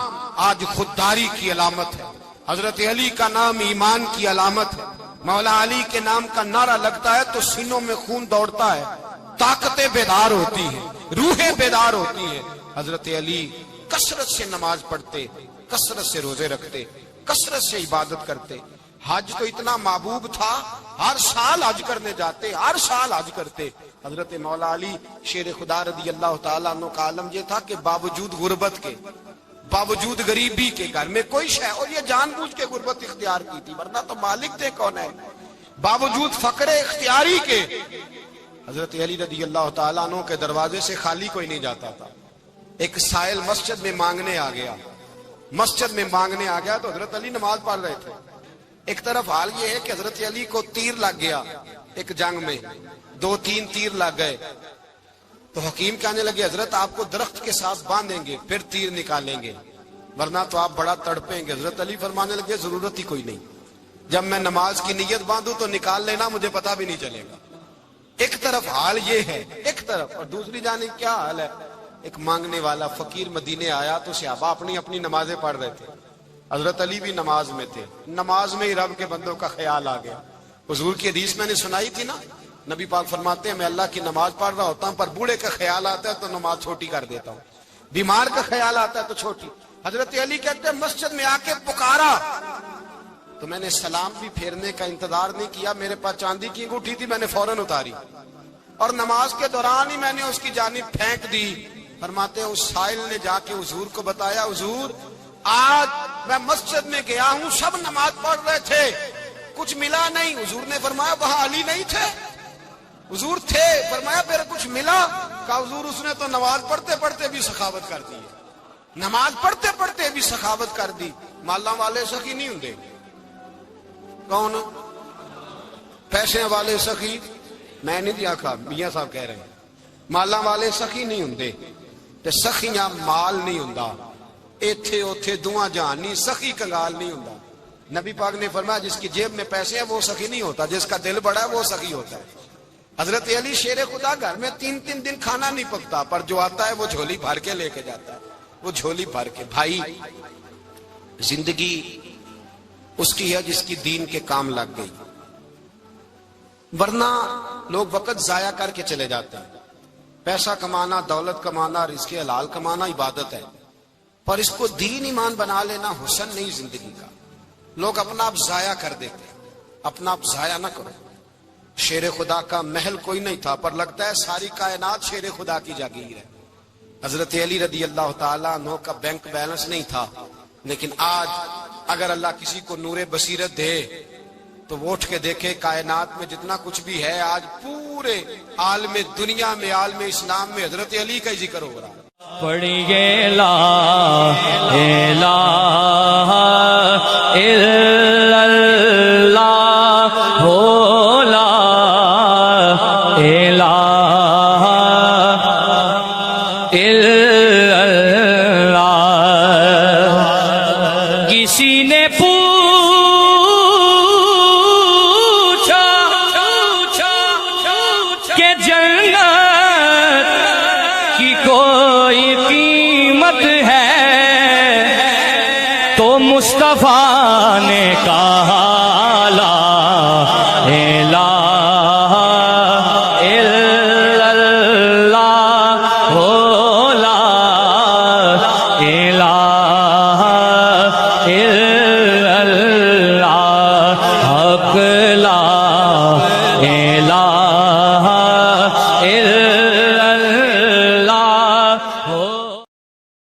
[SPEAKER 1] آج خودداری کی علامت ہے, حضرت علی کا نام ایمان کی علامت ہے. مولا علی کے نام کا نعرہ لگتا ہے تو سینوں میں خون دوڑتا ہے, طاقتیں بیدار ہوتی ہیں, روحیں بیدار ہوتی ہیں. حضرت علی کثرت سے نماز پڑھتے, کثرت سے روزے رکھتے, کثرت سے عبادت کرتے. حج تو اتنا محبوب تھا, ہر سال حج کرنے جاتے, ہر سال حج کرتے. حضرت مولا علی شیر خدا رضی اللہ تعالیٰ عنہ کا عالم یہ تھا کہ باوجود غربت کے, باوجود غریبی کے, گھر میں کوئی شے, اور یہ جان بوجھ کے غربت اختیار کی تھی ورنہ تو مالک تھے کون ہے, باوجود فقر اختیاری کے حضرت علی رضی اللہ تعالیٰ عنہ کے دروازے سے خالی کوئی نہیں جاتا تھا. ایک سائل مسجد میں مانگنے آ گیا, مسجد میں مانگنے آ گیا تو حضرت علی نماز پڑھ رہے تھے. ایک طرف حال یہ ہے کہ حضرت علی کو تیر لگ گیا ایک جنگ میں, 2-3 تیر لگ گئے تو حکیم کہنے لگے حضرت آپ کو درخت کے ساتھ باندھیں گے پھر تیر نکالیں گے. ورنہ تو آپ بڑا تڑپیں گے. حضرت علی فرمانے لگے ضرورت ہی کوئی نہیں, جب میں نماز کی نیت باندھوں تو نکال لینا, مجھے پتا بھی نہیں چلے گا. ایک طرف حال یہ ہے, ایک طرف, اور دوسری جانب کیا حال ہے. ایک مانگنے والا فقیر مدینے آیا تو صحابہ اپنی اپنی نمازیں پڑھ رہے تھے, حضرت علی بھی نماز میں تھے. نماز میں ہی رب کے بندوں کا خیال آ گیا. حضور کی حدیث میں نے سنائی تھی نا, نبی پاک فرماتے ہیں میں اللہ کی نماز پڑھ رہا ہوتا ہوں, پر بوڑھے کا خیال آتا ہے تو نماز چھوٹی کر دیتا ہوں, بیمار کا خیال آتا ہے تو چھوٹی. حضرت علی کہتے ہیں مسجد میں آ کے پکارا تو میں نے سلام بھی پھیرنے کا انتظار نہیں کیا, میرے پاس چاندی کی انگوٹھی تھی, میں نے فوراً اتاری اور نماز کے دوران ہی میں نے اس کی جانب پھینک دی. فرماتے ہیں اس سائل نے جا کے حضور کو بتایا, حضور آج میں مسجد میں گیا ہوں, سب نماز پڑھ رہے تھے, کچھ ملا نہیں. حضور نے فرمایا وہاں علی نہیں تھے؟ حضور تھے. فرمایا پھر کچھ ملا؟ کہا حضور اس نے تو نماز پڑھتے پڑھتے بھی سخاوت کر دی, نماز پڑھتے پڑھتے بھی سخاوت کر دی. مالاں والے سخی نہیں ہوندے. کون؟ پیسے والے سخی میں نہیں دیا کہا, میاں صاحب کہہ رہے ہیں مالاں والے سخی نہیں ہوندے, تے سخیاں مال نہیں ہوندا. ایتھے اوتھے دعا جہان نہیں, سخی کنگال نہیں ہوندا. نبی پاک نے فرمایا جس کی جیب میں پیسے ہیں وہ سخی نہیں ہوتا, جس کا دل بڑا ہے وہ سخی ہوتا ہے. حضرت علی شیر خدا گھر میں 3 دن کھانا نہیں پکتا, پر جو آتا ہے وہ جھولی بھر کے لے کے جاتا ہے, وہ جھولی بھر کے. بھائی زندگی اس کی ہے جس کی دین کے کام لگ گئی, ورنہ لوگ وقت ضائع کر کے چلے جاتے ہیں. پیسہ کمانا, دولت کمانا, رزق حلال کمانا عبادت ہے, پر اس کو دین ایمان بنا لینا حسن نہیں زندگی کا. لوگ اپنا آپ ضائع کر دیتے ہیں, اپنا آپ ضائع نہ کرو. شیر خدا کا محل کوئی نہیں تھا, پر لگتا ہے ساری کائنات شیر خدا کی جاگیر ہے. حضرت علی رضی اللہ تعالیٰ عنہ کا بینک بیلنس نہیں تھا, لیکن آج اگر اللہ کسی کو نور بصیرت دے تو وہ اٹھ کے دیکھے کائنات میں جتنا کچھ بھی ہے, آج پورے عالم دنیا میں, عالم اسلام میں حضرت علی کا ہی ذکر ہو رہا ہے.
[SPEAKER 3] پڑھیے لا الہ الا اللہ ہو, لا الہ الا اللہ. کسی نے کہ جنت کی کوئی قیمت ہے, تو مصطفیٰ نے کہا لا الہ الا اللہ ہو, لا الہ الا اللہ حق, لا الہ الا اللہ ہو.